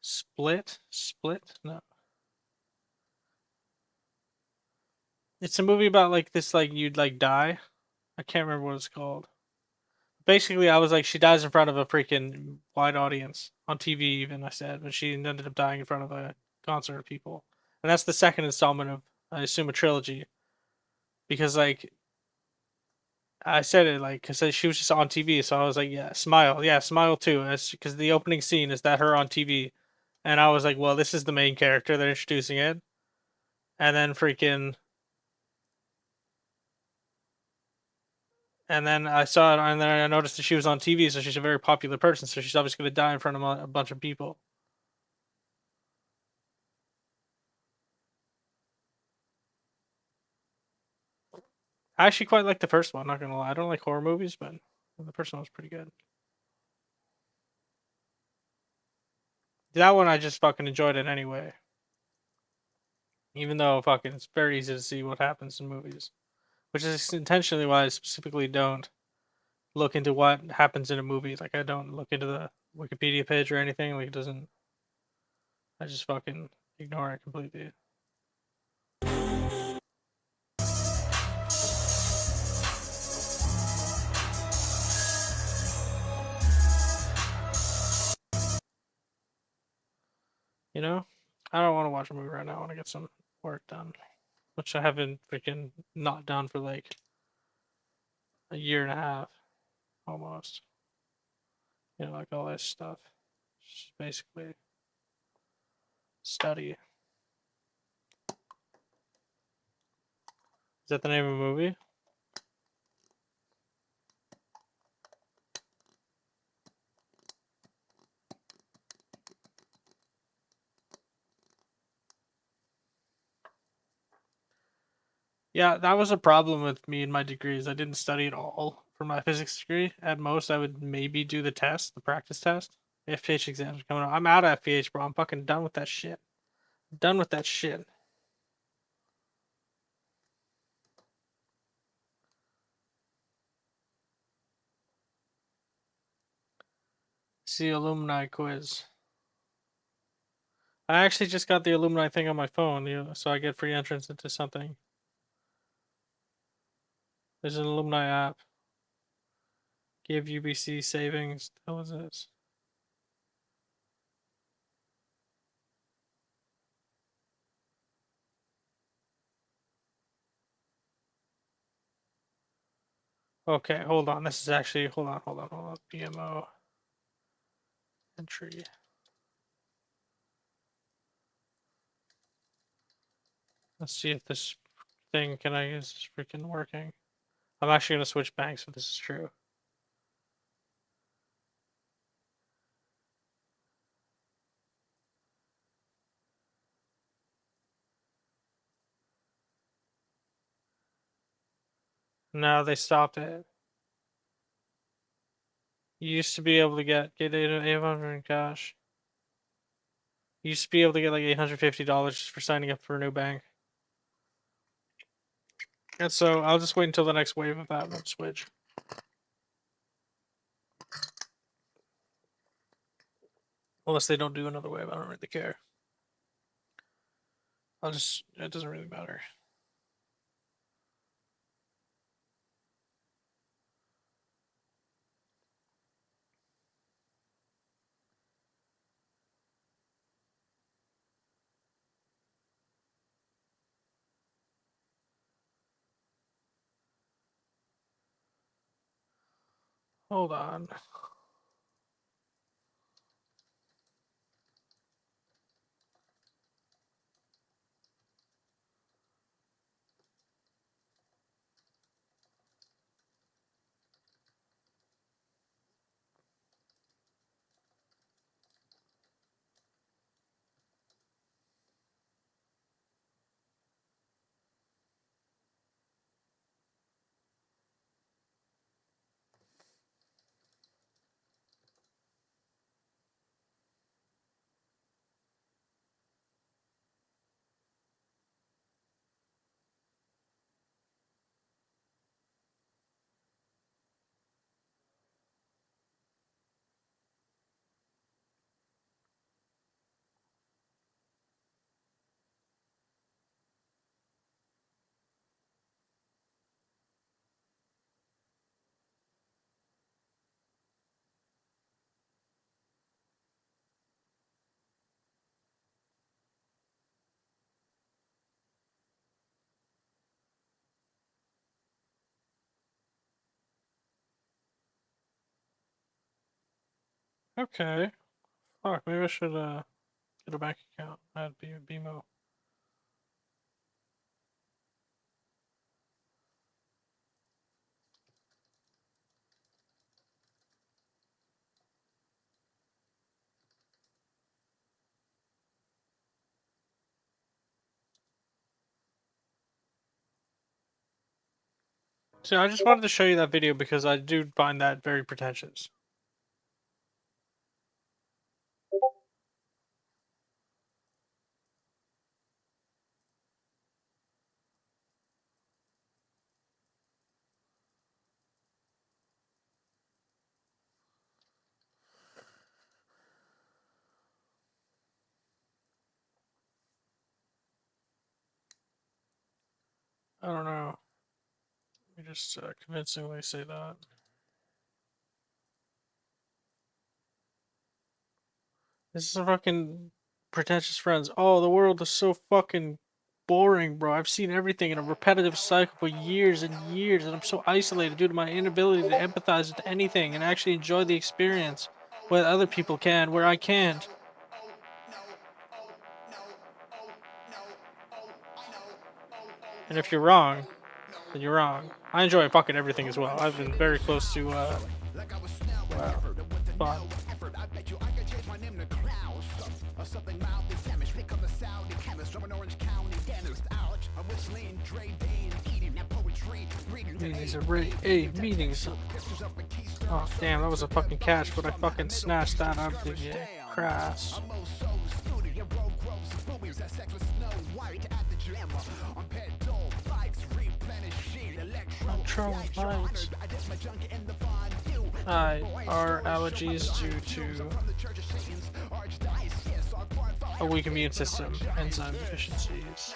Split? No. It's a movie about like this, like you'd like die. I can't remember what it's called. Basically, I was like, she dies in front of a freaking wide audience on TV. Even I said, but she ended up dying in front of a concert of people, and that's the second installment of, I assume, a trilogy. Because like, I said it like because she was just on TV, so I was like, yeah, Smile too. That's because the opening scene is that her on TV, and I was like, well, this is the main character. They're introducing it, and then freaking. And then I saw it, and then I noticed that she was on TV, so she's a very popular person, so she's obviously going to die in front of a bunch of people. I actually quite like the first one, not going to lie. I don't like horror movies, but the first one was pretty good. That one, I just fucking enjoyed it anyway. Even though fucking it's very easy to see what happens in movies. Which is intentionally why I specifically don't look into what happens in a movie. Like, I don't look into the Wikipedia page or anything. Like, it doesn't. I just fucking ignore it completely. You know? I don't want to watch a movie right now. I want to get some work done. Which I haven't freaking not done for like a year and a half. Almost. You know, like all this stuff. Just basically study. Is that the name of a movie? Yeah, that was a problem with me and my degrees. I didn't study at all for my physics degree. At most, I would maybe do the test, the practice test. FPH exams are coming up. I'm out of FPH, bro. I'm fucking done with that shit. Done with that shit. See alumni quiz. I actually just got the alumni thing on my phone, so I get free entrance into something. There's an alumni app. Give UBC savings. What was this? Okay, hold on. This is actually hold on. BMO entry. Let's see if this thing is freaking working. I'm actually gonna switch banks if this is true. No, they stopped it. You used to be able to get 800 in cash. You used to be able to get like $850 just for signing up for a new bank. And so I'll just wait until the next wave of that and switch. Unless they don't do another wave, I don't really care. It doesn't really matter. Hold on. Okay. Fuck, maybe I should get a bank account at BMO. So I just wanted to show you that video because I do find that very pretentious. I don't know. Let me just convincingly say that. This is a fucking pretentious friends. Oh, the world is so fucking boring, bro. I've seen everything in a repetitive cycle for years and years, and I'm so isolated due to my inability to empathize with anything and actually enjoy the experience where other people can, where I can't. And if you're wrong, then you're wrong. I enjoy fucking everything as well. I've been very close to, wow. Fun. Meetings are ready. Hey, meetings. Oh damn, that was a fucking catch, but I fucking snatched that out of the crash. Control lights. Are allergies due to a weak immune system, enzyme deficiencies?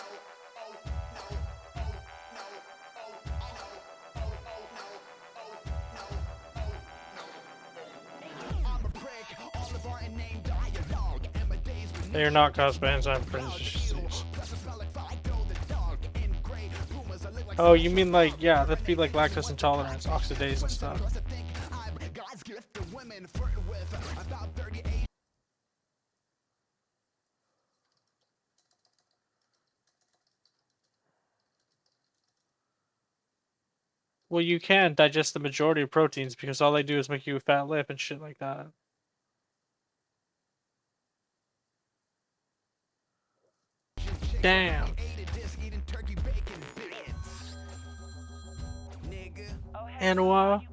They are not caused by enzyme deficiencies. Oh, you mean like, yeah, that'd be like lactose intolerance, oxidase and stuff. Well, you can digest the majority of proteins because all they do is make you a fat lip and shit like that. Damn. Anwa.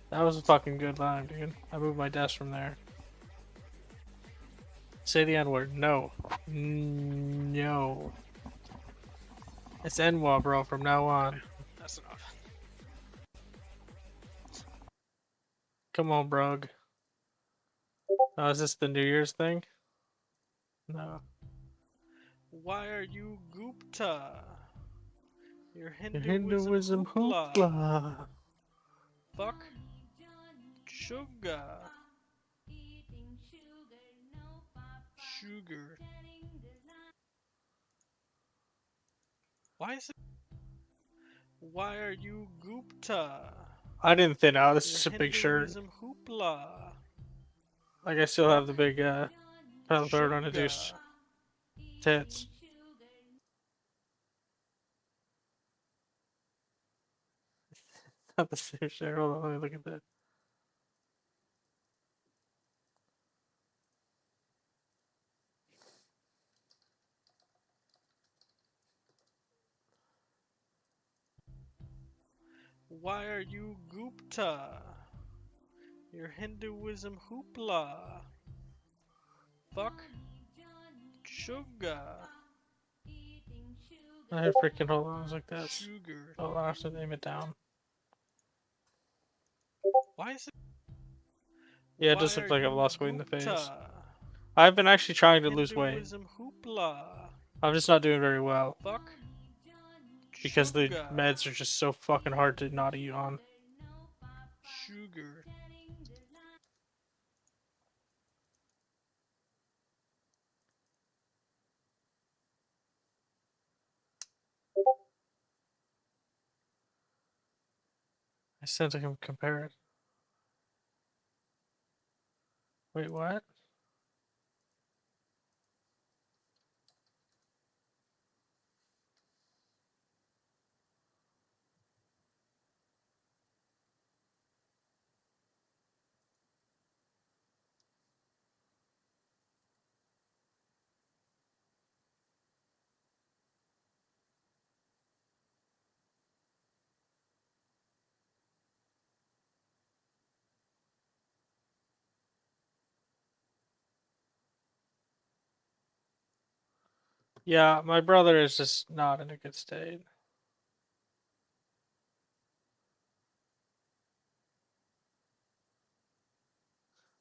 That was a fucking good line, dude. I moved my desk from there. Say the N-word. No. No. It's Enwa, bro, from now on. That's enough. Come on, Brog. Oh, is this the New Year's thing? No. Why are you Gupta? Your Hinduism hoopla. Fuck. Sugar. Sugar. Why is it? Why are you Gupta? I didn't thin out. This is a big shirt. Hoopla. Like I still have the big Pelican uninduced tits. Not the same shirt. Hold on, let me look at that. Why are you Gupta? Your Hinduism hoopla. Fuck. Sugar. I freaking hold on, I was like this. Sugar. Oh, I have to name it down. Why is it? Yeah, it does look like I've lost weight in the face. I've been actually trying to lose weight. Hoopla. I'm just not doing very well. Fuck. Because the meds are just so fucking hard to not eat on. Sugar. I sent him compare it. Wait, what? Yeah, my brother is just not in a good state.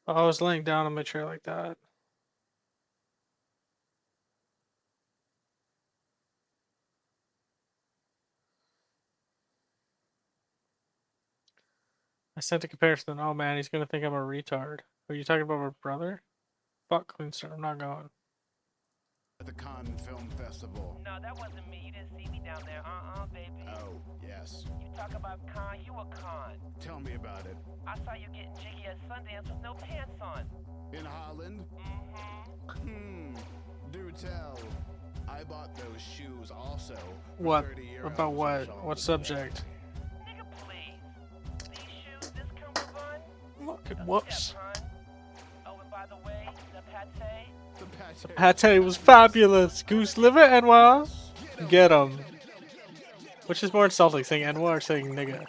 Oh, I was laying down on my chair like that. I sent a comparison. Oh man, he's gonna think I'm a retard. Are you talking about my brother? Fuck Queenster, I'm not going. At the Cannes Film Festival. No, that wasn't me. You didn't see me down there. Baby. Oh, yes. You talk about con, you a con. Tell me about it. I saw you getting jiggy at Sundance with no pants on. In Holland? Mm-hmm. Do tell. I bought those shoes also. What? About what? What subject? Nigga, please. These shoes, this cummerbund? Whoops. Oh, and by the way, the pate? The pate. Pate was fabulous. Goose liver and what? Get 'em. Which is more insulting, saying N or saying nigga?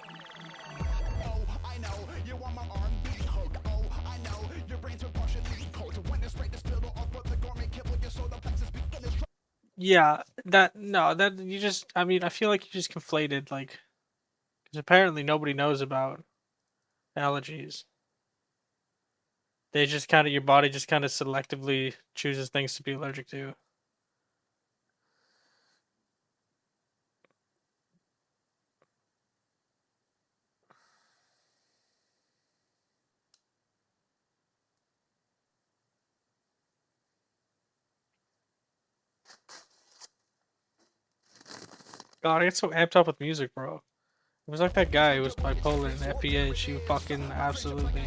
Oh, I know you want my R&B hook. Oh, I know your brains are partially cold. When it's right, the spittle off of the gourmet kibble, your solar plexus begin to Yeah, that you just. I mean, I feel like you just conflated like, because apparently nobody knows about allergies. They just kind of your body just kind of selectively chooses things to be allergic to. God, I get so amped up with music, bro. It was like that guy who was bipolar in FPA. She fucking absolutely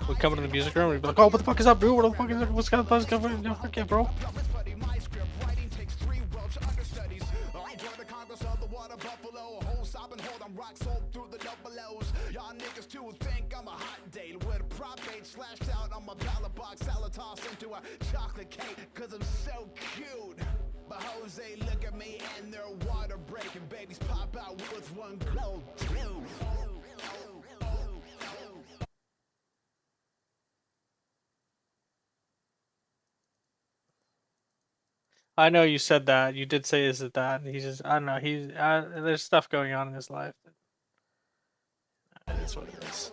would come into the music room and he'd be like, "Oh, what the fuck is up, dude? What the fuck is up? What's going on? Fuck yeah, bro." my script writing takes 3 Welsh understudies. I joined the Congress of the water buffalo. Hold, stop, and hold. I'm rock sold through the double O's. Y'all niggas too think I'm a hot date with a prop bait slashed out on my ballot box. Salad tossed into a chocolate cake. Cause I'm so cute. But Jose look at me and their water breaking. Babies pop out with one glow. I know you said that. You did say is it that? And he just, I don't know. There's stuff going on in his life. It is what it is.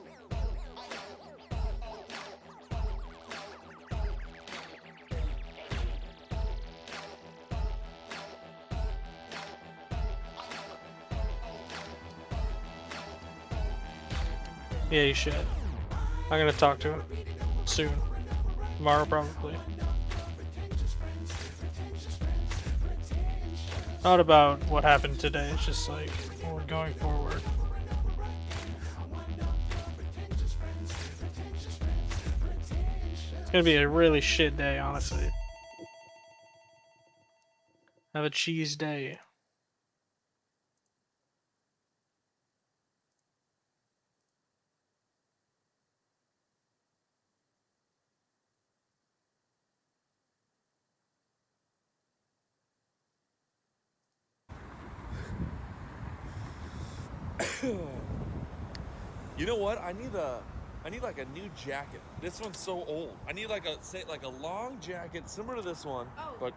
Yeah, you should. I'm gonna talk to him soon. Tomorrow, probably. Not about what happened today. It's just like we're going forward. It's gonna be a really shit day, honestly. Have a cheese day. You know what? I need like a new jacket. This one's so old. I need like a long jacket similar to this one, but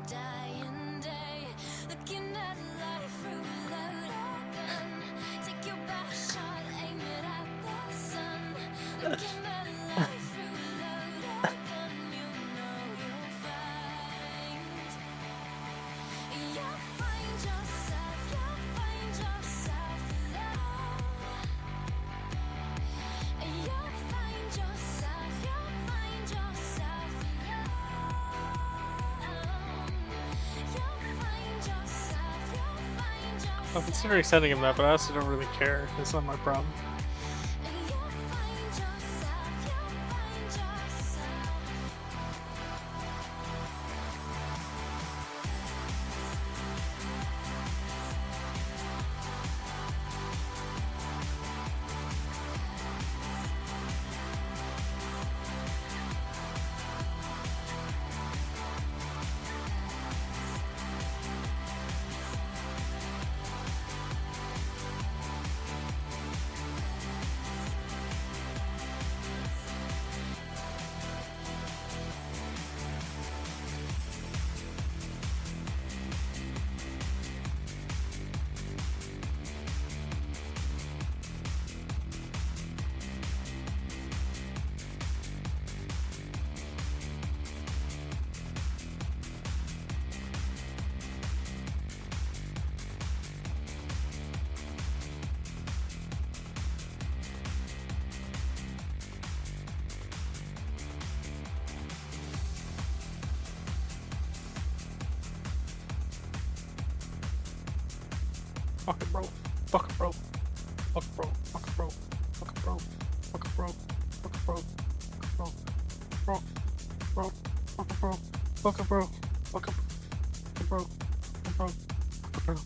Dying day, looking at life through a loaded gun. Take your best shot, aim it at the sun. Looking at life through a loaded gun, you know you'll find yourself alone. You'll find yourself I'm considering sending him that, but I also don't really care. It's not my problem. Fuck it, bro. Fuck it, bro. Fuck it, bro. Fuck it, bro. Fuck it, bro. Fuck it, bro. Fuck it, bro. Fuck it, bro. Bro. Bro. Fuck it, bro. Fuck it, bro. Fuck it, bro. Fuck it, bro. Fuck it, bro. Okay.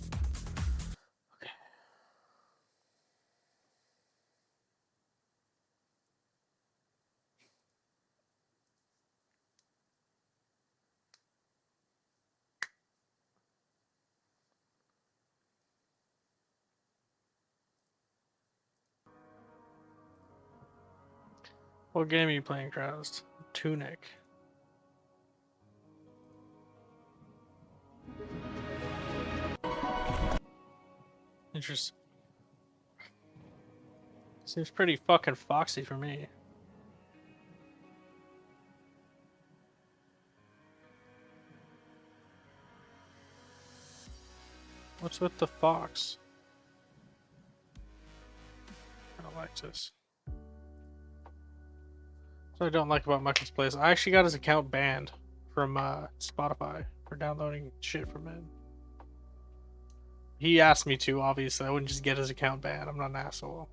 What game are you playing, Travis? Tunic. Interesting. Seems pretty fucking foxy for me. What's with the fox? I don't like this. What I don't like about Michael's Place, I actually got his account banned from Spotify for downloading shit from it. He asked me to, obviously. I wouldn't just get his account banned. I'm not an asshole.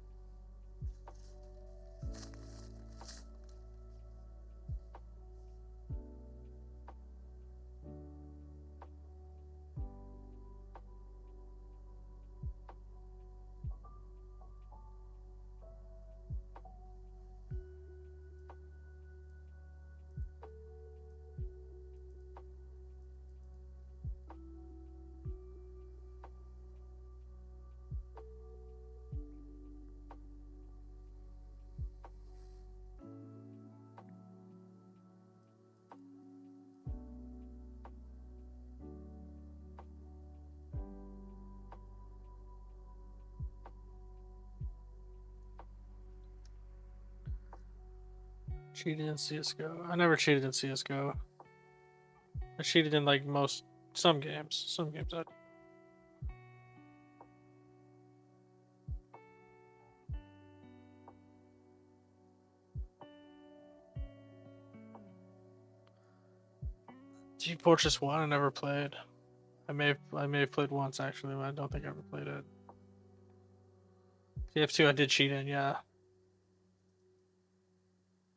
Cheated in CSGO. I never cheated in CSGO. I cheated in like some games. Some games I. Team Fortress 1 I never played. I may have played once actually, but I don't think I ever played it. TF2 I did cheat in, yeah.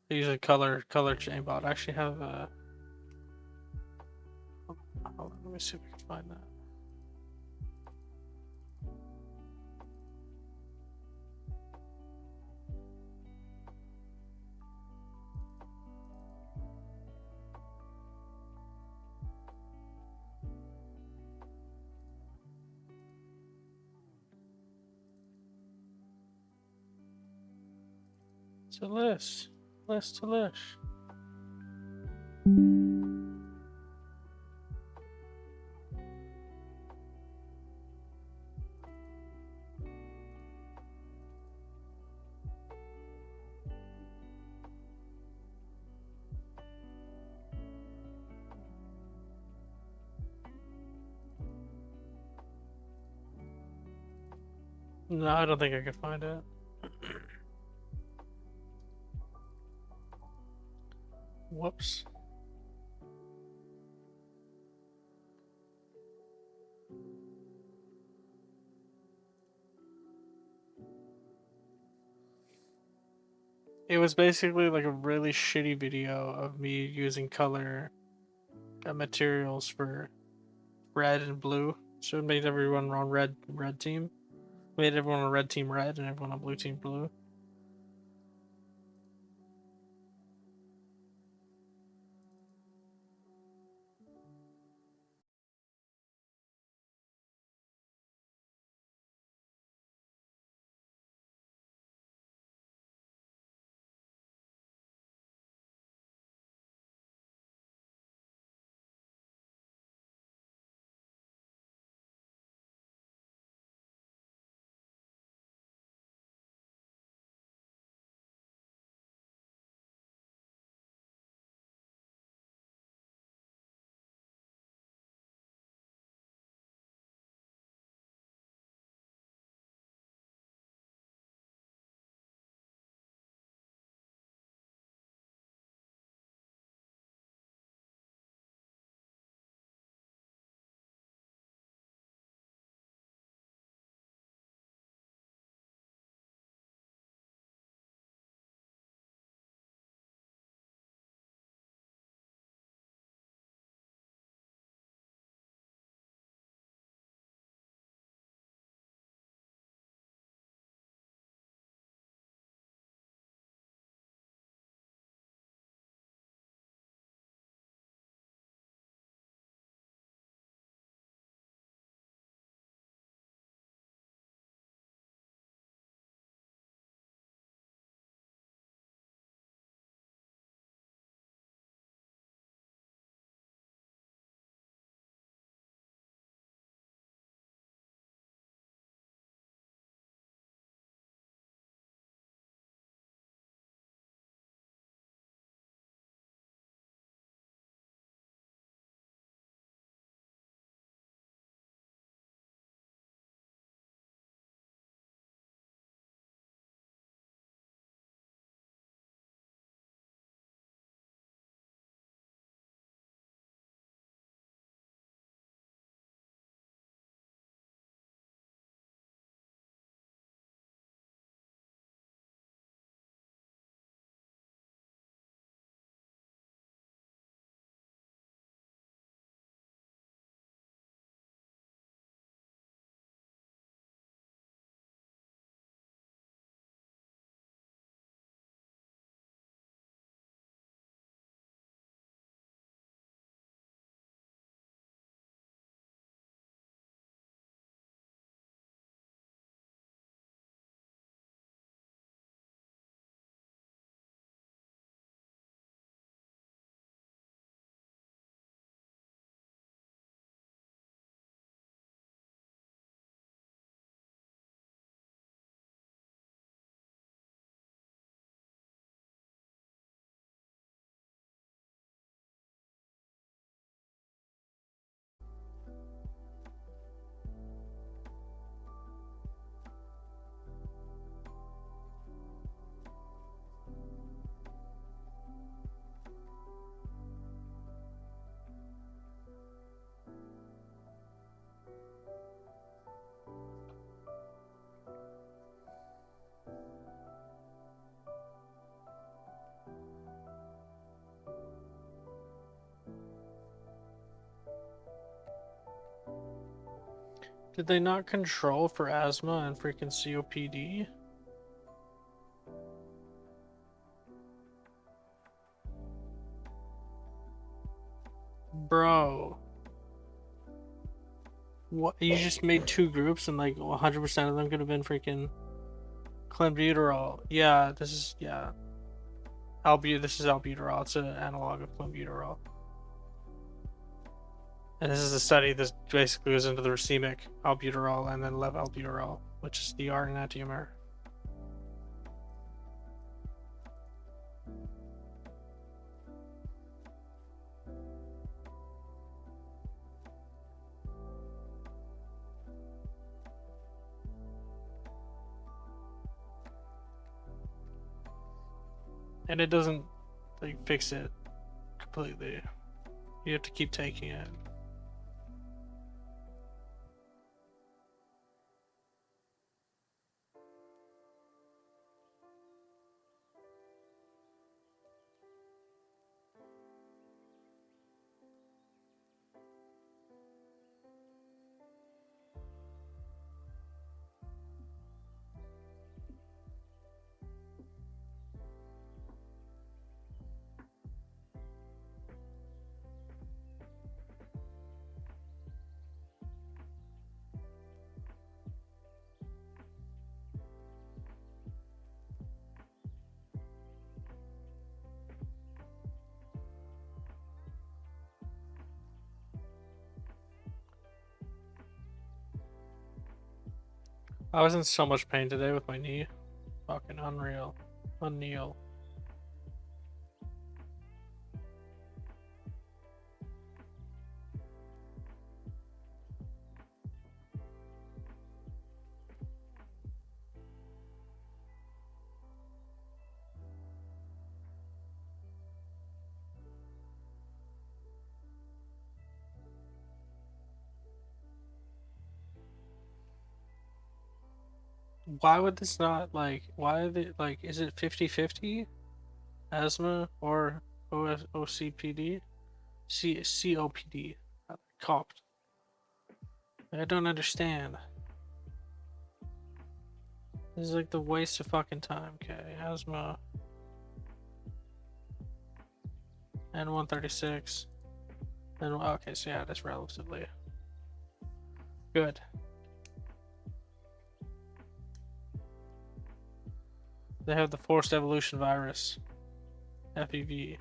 I use a color chaimbot. I actually have hold on, let me see if we can find that. It's a list. List to list. No, I don't think I could find it. Whoops. It was basically like a really shitty video of me using color materials for red and blue. So it made everyone on red team. Made everyone on red team red and everyone on blue team blue. Did they not control for asthma and freaking COPD? Bro. What? You just made 2 groups and like 100% of them could have been freaking clenbuterol. Yeah, this is, yeah. This is albuterol. It's an analog of clenbuterol. And this is a study that basically goes into the racemic albuterol and then levalbuterol, which is the R enantiomer. And it doesn't like fix it completely. You have to keep taking it. I was in so much pain today with my knee. Fucking unreal. Unreal. Why would this not, like, why are they, like, is it 50-50? Asthma or OCPD? COPD. Copped. I don't understand. This is like the waste of fucking time. Okay, asthma. And 136. And okay, so yeah, that's relatively good. They have the forced evolution virus, FEV.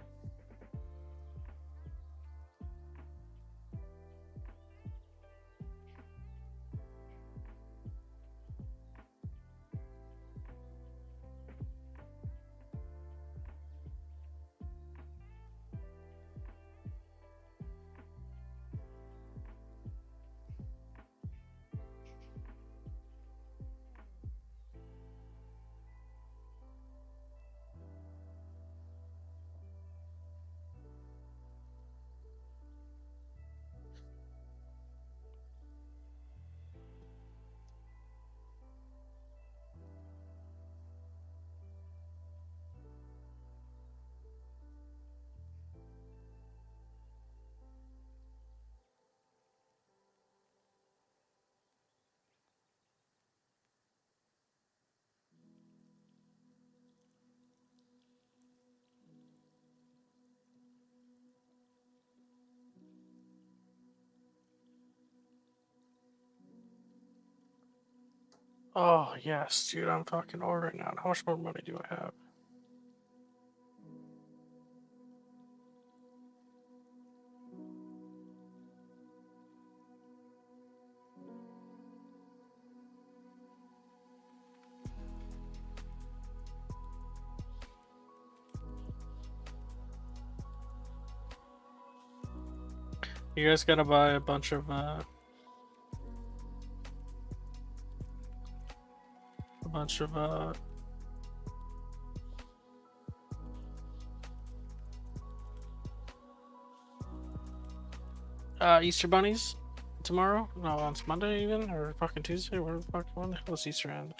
Oh, yes, dude, I'm fucking ordering out. How much more money do I have? You guys gotta buy a bunch of, Easter bunnies tomorrow? No, on Monday even? Or fucking Tuesday? Where the fuck? When the hell is Easter end?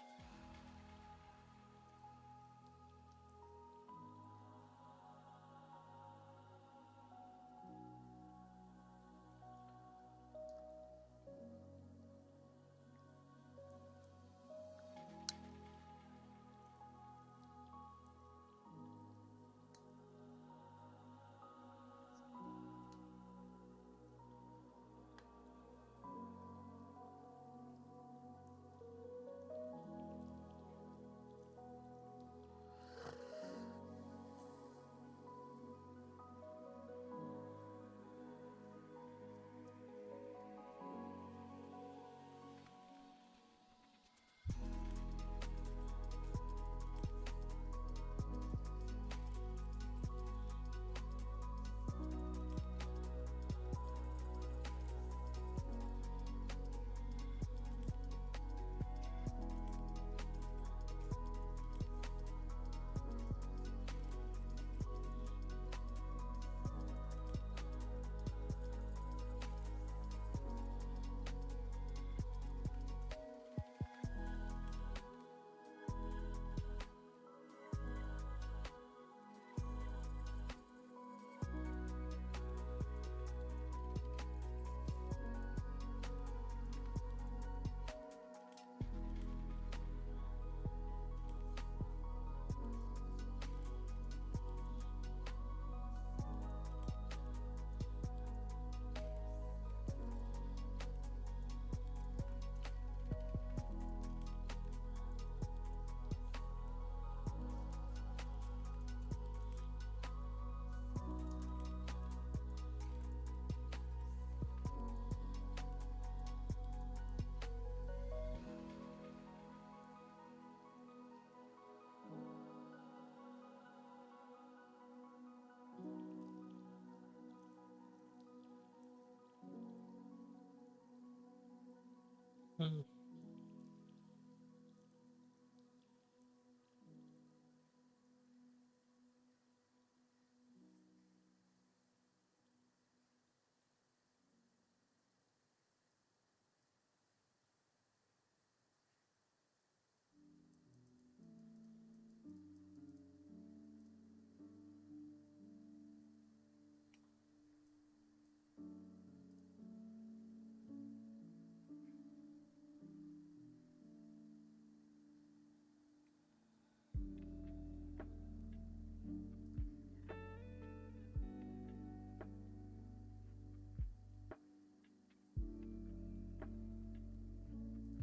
Hmm.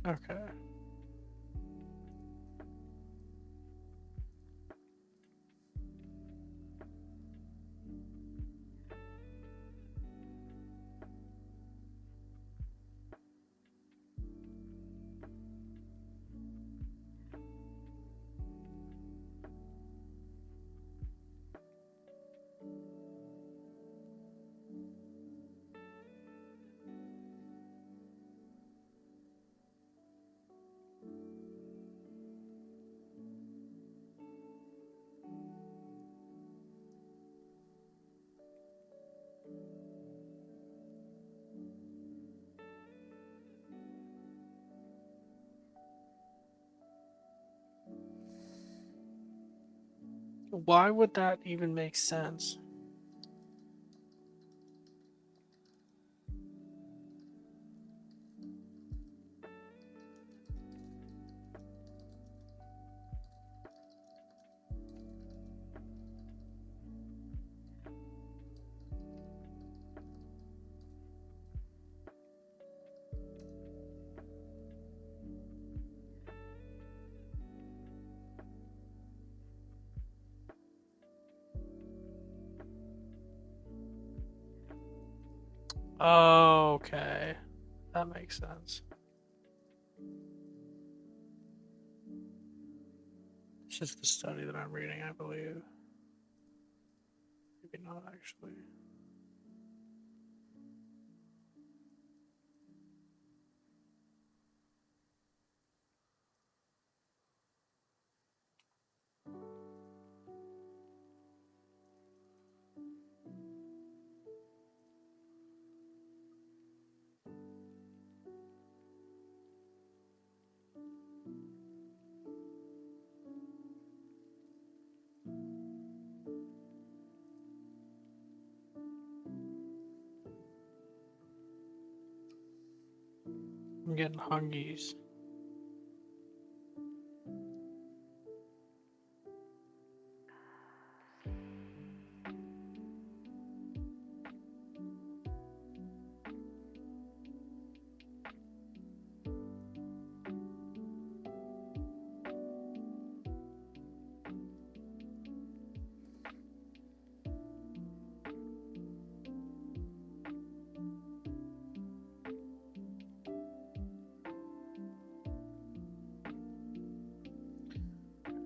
Okay. Why would that even make sense? Okay. That makes sense. This is the study that I'm reading, I believe. Maybe not actually. I'm getting hungies.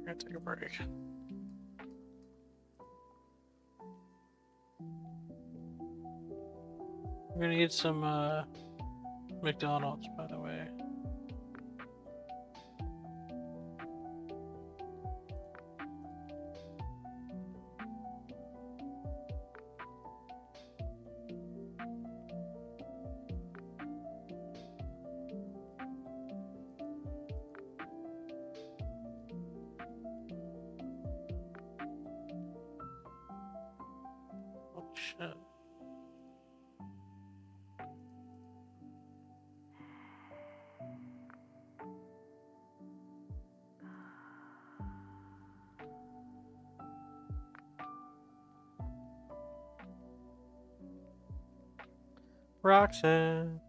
I'm gonna take a break. I'm gonna eat some McDonald's, by the way. Oh shit. Roxanne.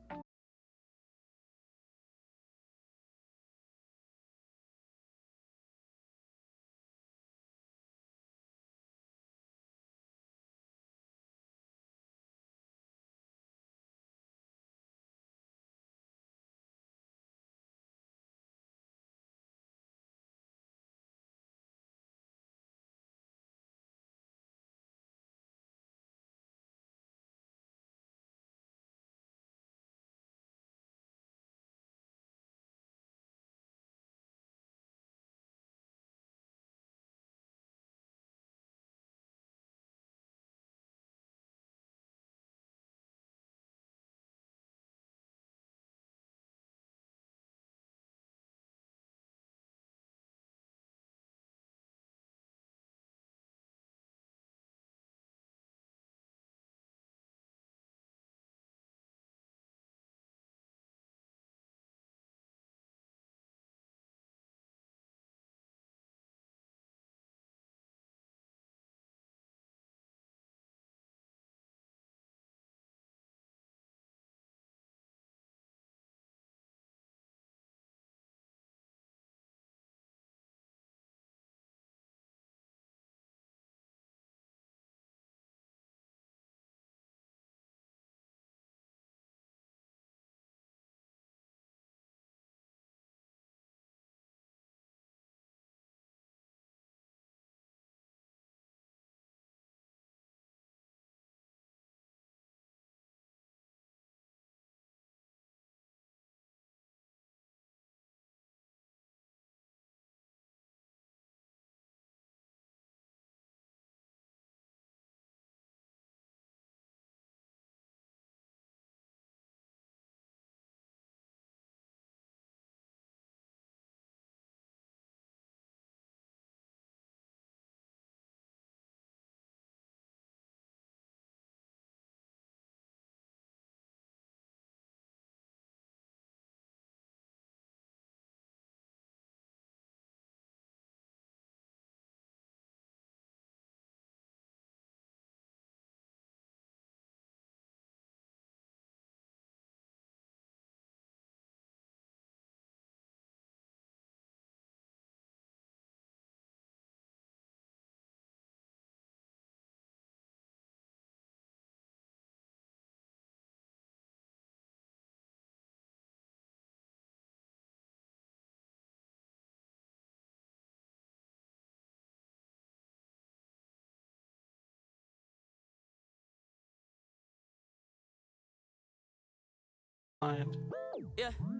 Mind.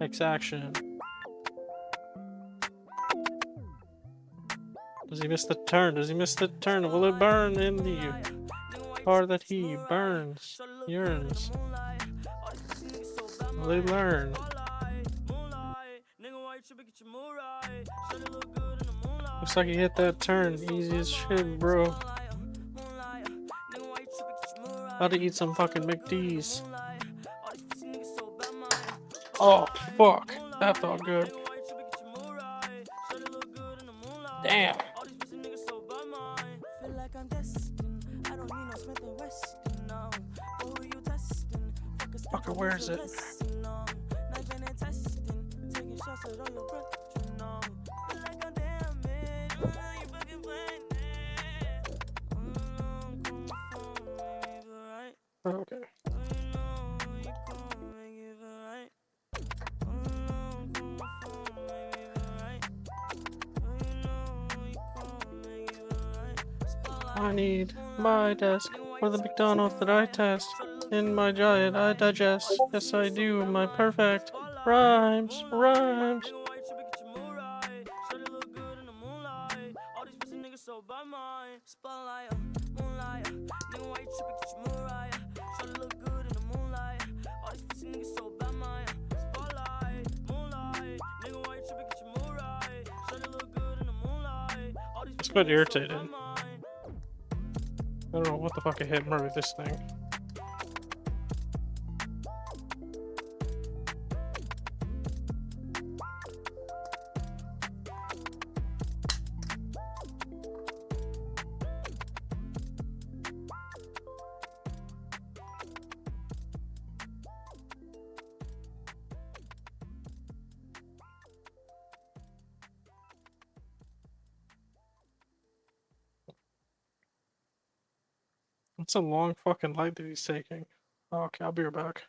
X action. Does he miss the turn? Does he miss the turn? Will it burn in the part that he burns, yearns? Will they learn? Looks like he hit that turn. Easy as shit, bro. About to eat some fucking McD's. Oh, fuck. That felt good. Damn. Fucker, where is it? Okay. I need my desk for the McDonald's that I test. In my diet I digest. Yes I do, my perfect rhymes, rhymes. It's quite irritated. I don't know what the fuck I hit Murray this thing. It's a long fucking light that he's taking. Okay, I'll be right back.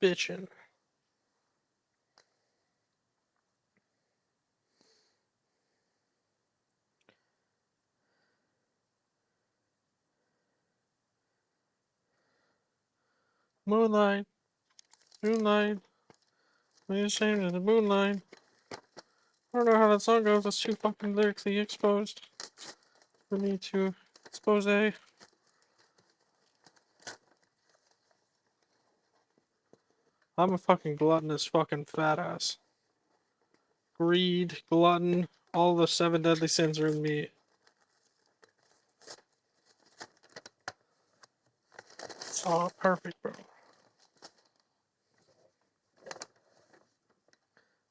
Bitchin'. Moonlight. Moonlight. We ashamed of the moonlight. I don't know how that song goes. It's too fucking lyrically exposed for me to expose. I'm a fucking gluttonous fucking fat ass. Greed, glutton, all the 7 deadly sins are in me. Oh, perfect, bro.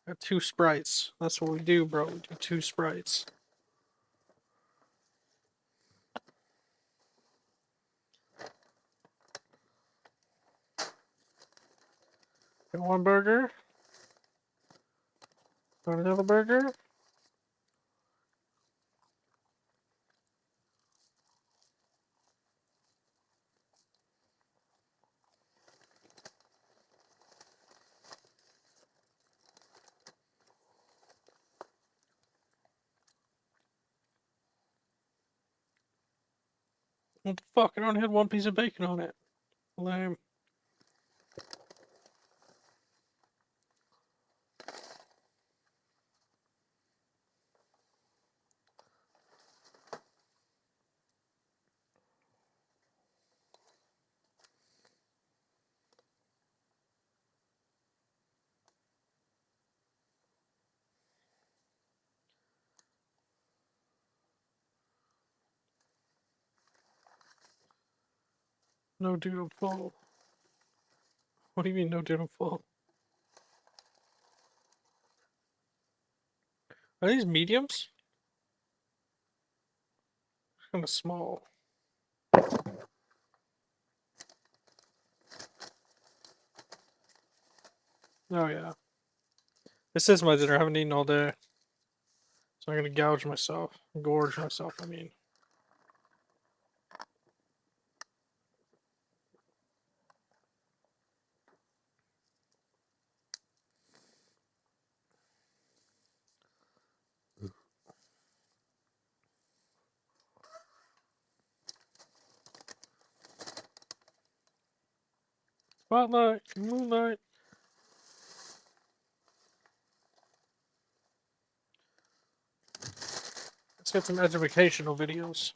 Got 2 sprites. That's what we do, bro. We do 2 sprites. Got 1 burger. Got another burger. What the fuck? I only had 1 piece of bacon on it. Lame. No doodle full. What do you mean no doodle full? Are these mediums? Kind of small. Oh yeah. This is my dinner. I haven't eaten all day. So I'm gonna gouge myself. Gorge myself, I mean. Spotlight, moonlight. Let's get some educational videos.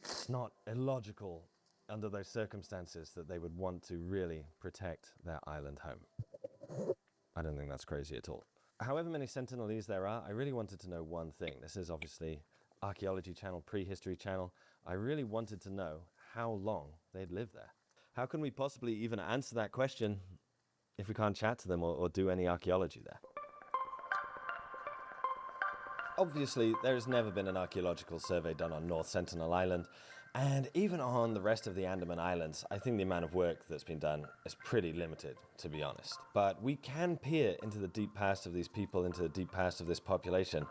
It's not illogical under those circumstances that they would want to really protect their island home. I don't think that's crazy at all. However many Sentinelese there are, I really wanted to know one thing. This is obviously archaeology channel, prehistory channel. I really wanted to know how long they'd lived there. How can we possibly even answer that question if we can't chat to them or do any archaeology there? Obviously, there has never been an archaeological survey done on North Sentinel Island, and even on the rest of the Andaman Islands, I think the amount of work that's been done is pretty limited, to be honest. But we can peer into the deep past of these people, into the deep past of this population,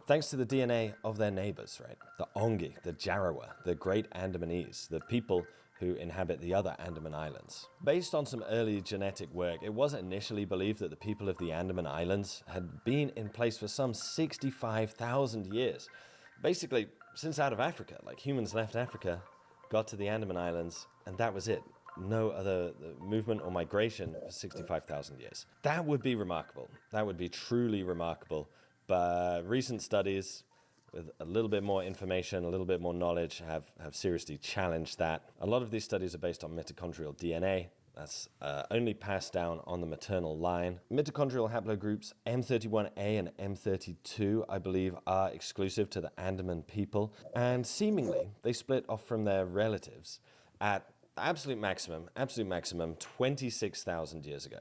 thanks to the DNA of their neighbors, right? The Ongi, the Jarawa, the Great Andamanese, the people who inhabit the other Andaman Islands. Based on some early genetic work, it was initially believed that the people of the Andaman Islands had been in place for some 65,000 years. Basically, since out of Africa, like humans left Africa, got to the Andaman Islands, and that was it. No other movement or migration for 65,000 years. That would be remarkable. That would be truly remarkable. But recent studies with a little bit more information, a little bit more knowledge, have seriously challenged that. A lot of these studies are based on mitochondrial DNA. That's only passed down on the maternal line. Mitochondrial haplogroups M31A and M32, I believe, are exclusive to the Andaman people, and seemingly they split off from their relatives at absolute maximum, 26,000 years ago.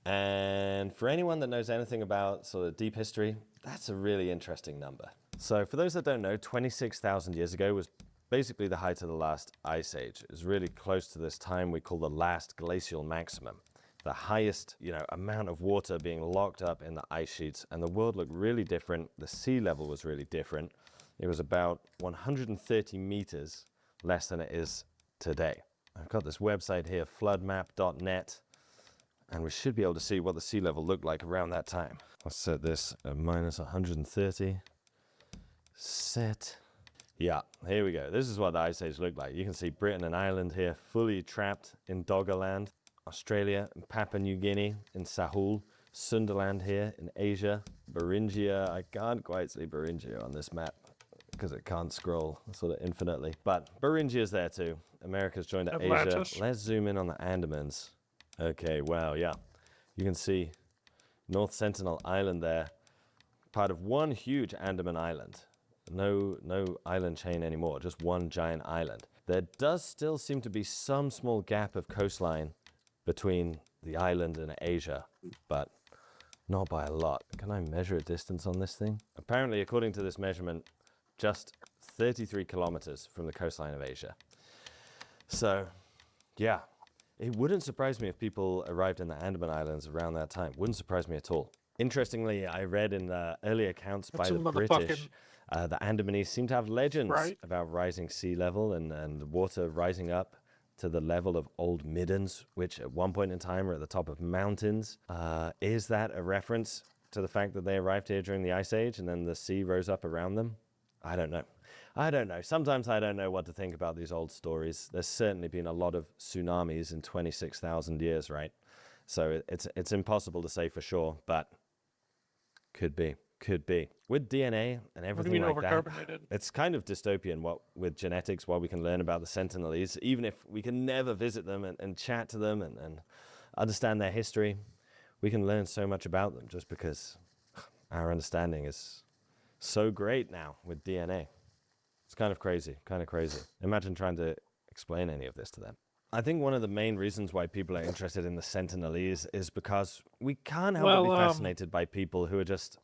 And for anyone that knows anything about sort of deep history, that's a really interesting number. So for those that don't know, 26,000 years ago was basically the height of the last ice age. It was really close to this time we call the last glacial maximum. The highest, amount of water being locked up in the ice sheets, and the world looked really different. The sea level was really different. It was about 130 meters less than it is today. I've got this website here, floodmap.net, and we should be able to see what the sea level looked like around that time. Let's set this at minus 130. Set. Yeah, here we go. This is what the Ice Age looked like. You can see Britain and Ireland here fully trapped in Doggerland. Australia and Papua New Guinea in Sahul. Sunderland here in Asia. Beringia. I can't quite see Beringia on this map because it can't scroll sort of infinitely. But Beringia's there too. America's joined Atlantis. Asia. Let's zoom in on the Andamans. Okay, wow, yeah. You can see North Sentinel Island there. Part of one huge Andaman island. No island chain anymore, just one giant island. There does still seem to be some small gap of coastline between the island and Asia, but not by a lot. Can I measure a distance on this thing? Apparently, according to this measurement, just 33 kilometers from the coastline of Asia. So, yeah, it wouldn't surprise me if people arrived in the Andaman Islands around that time. Wouldn't surprise me at all. Interestingly, I read in the early accounts by That's the a British, the Andamanese seem to have legends Right. about rising sea level and the water rising up to the level of Old Middens, which at one point in time were at the top of mountains. Is that a reference to the fact that they arrived here during the Ice Age and then the sea rose up around them? I don't know. I don't know. Sometimes I don't know what to think about these old stories. There's certainly been a lot of tsunamis in 26,000 years, right? So it's impossible to say for sure, but could be. Could be. With DNA and everything like that, overcarbonated? it's kind of dystopian with genetics, what we can learn about the Sentinelese, even if we can never visit them and chat to them and understand their history. We can learn so much about them just because our understanding is so great now with DNA. It's kind of crazy, Imagine trying to explain any of this to them. I think one of the main reasons why people are interested in the Sentinelese is because we can't help but be fascinated by people who are just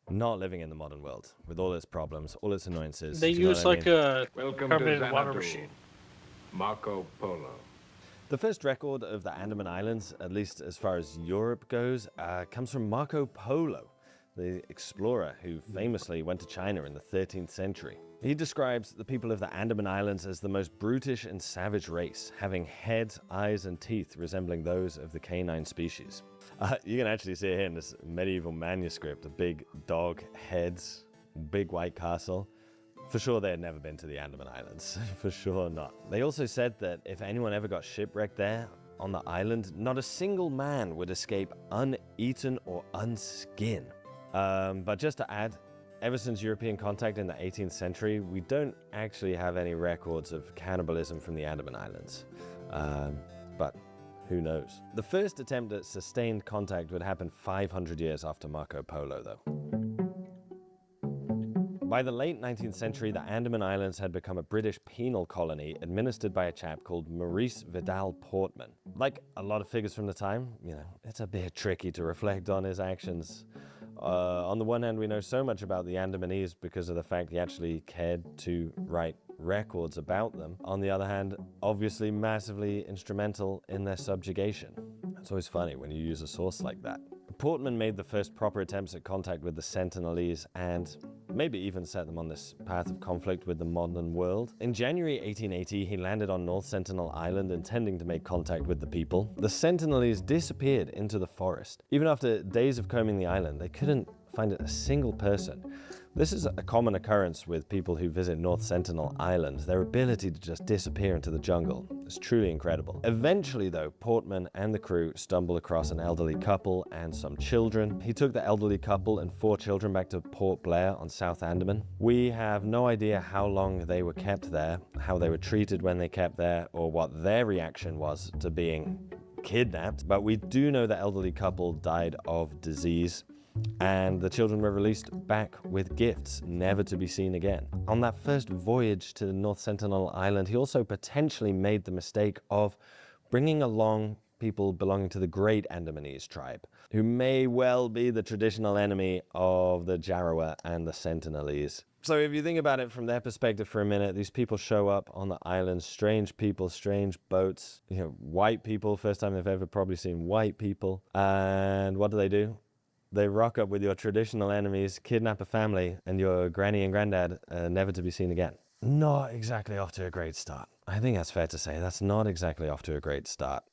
not living in the modern world with all its problems, all its annoyances. They do you know use what I like mean? a Welcome carbonated to water Xanadu. machine. Marco Polo. The first record of the Andaman Islands, at least as far as Europe goes, comes from Marco Polo, the explorer who famously went to China in the 13th century. He describes the people of the Andaman Islands as the most brutish and savage race, having heads, eyes, and teeth resembling those of the canine species. You can actually see it here in this medieval manuscript, the big dog heads, big white castle. For sure they had never been to the Andaman Islands, for sure not. They also said that if anyone ever got shipwrecked there on the island, not a single man would escape uneaten or unskinned. But just to add, ever since European contact in the 18th century, we don't actually have any records of cannibalism from the Andaman Islands. But who knows? The first attempt at sustained contact would happen 500 years after Marco Polo, though. By the late 19th century, the Andaman Islands had become a British penal colony administered by a chap called Maurice Vidal Portman. Like a lot of figures from the time, it's a bit tricky to reflect on his actions. On the one hand, we know so much about the Andamanese because of the fact he actually cared to write records about them. On the other hand, obviously massively instrumental in their subjugation. It's always funny when you use a source like that. Portman made the first proper attempts at contact with the Sentinelese and maybe even set them on this path of conflict with the modern world. In January 1880, he landed on North Sentinel Island intending to make contact with the people. The Sentinelese disappeared into the forest. Even after days of combing the island, they couldn't find a single person. This is a common occurrence with people who visit North Sentinel Island. Their ability to just disappear into the jungle is truly incredible. Eventually, though, Portman and the crew stumbled across an elderly couple and some children. He took the elderly couple and 4 children back to Port Blair on South Andaman. We have no idea how long they were kept there, how they were treated when they kept there, or what their reaction was to being kidnapped. But we do know the elderly couple died of disease, and the children were released back with gifts, never to be seen again. On that first voyage to North Sentinel Island, he also potentially made the mistake of bringing along people belonging to the Great Andamanese tribe, who may well be the traditional enemy of the Jarowa and the Sentinelese. So if you think about it from their perspective for a minute, these people show up on the island, strange people, strange boats, white people, first time they've ever probably seen white people. And what do? They rock up with your traditional enemies, kidnap a family, and your granny and granddad never to be seen again. Not exactly off to a great start. I think that's fair to say. That's not exactly off to a great start.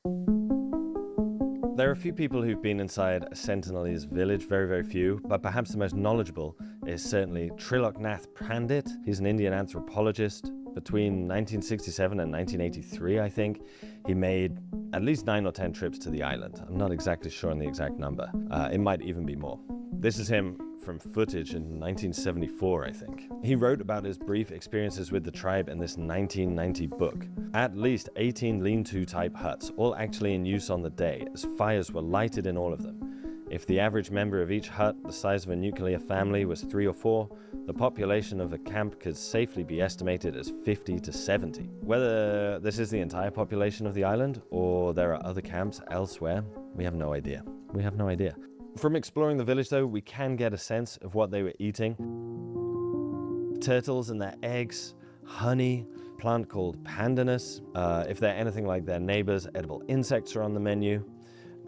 There are a few people who've been inside a Sentinelese village, very, very few, but perhaps the most knowledgeable is certainly Trilok Nath Pandit. He's an Indian anthropologist. Between 1967 and 1983, I think, he made at least 9 or 10 trips to the island. I'm not exactly sure on the exact number. It might even be more. This is him from footage in 1974, I think. He wrote about his brief experiences with the tribe in this 1990 book. At least 18 lean-to type huts, all actually in use on the day, as fires were lighted in all of them. If the average member of each hut, the size of a nuclear family, was 3 or 4, the population of a camp could safely be estimated as 50 to 70. Whether this is the entire population of the island, or there are other camps elsewhere, we have no idea. We have no idea. From exploring the village, though, we can get a sense of what they were eating. Turtles and their eggs, honey, a plant called pandanus. If they're anything like their neighbors, edible insects are on the menu.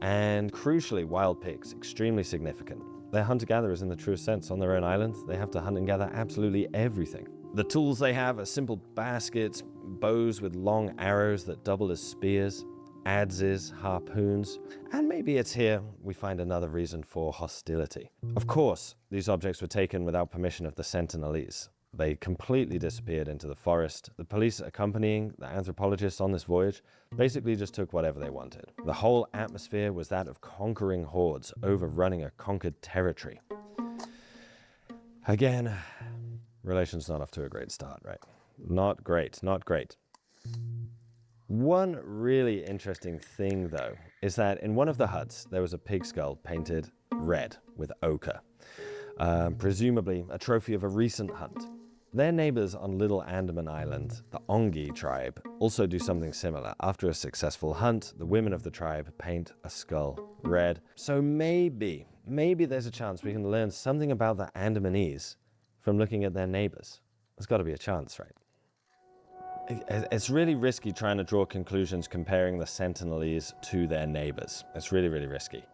And crucially, wild pigs, extremely significant. They're hunter-gatherers in the truest sense on their own island. They have to hunt and gather absolutely everything. The tools they have are simple baskets, bows with long arrows that double as spears, adzes, harpoons, and maybe it's here we find another reason for hostility. Of course, these objects were taken without permission of the Sentinelese. They completely disappeared into the forest. The police accompanying the anthropologists on this voyage basically just took whatever they wanted. The whole atmosphere was that of conquering hordes overrunning a conquered territory. Again, relations not off to a great start, right? Not great, not great. One really interesting thing, though, is that in one of the huts, there was a pig skull painted red with ochre, presumably a trophy of a recent hunt. Their neighbors on Little Andaman Island, the Ongi tribe, also do something similar. After a successful hunt, the women of the tribe paint a skull red. So maybe there's a chance we can learn something about the Andamanese from looking at their neighbors. There's got to be a chance, right? It's really risky trying to draw conclusions comparing the Sentinelese to their neighbors. It's really, really risky.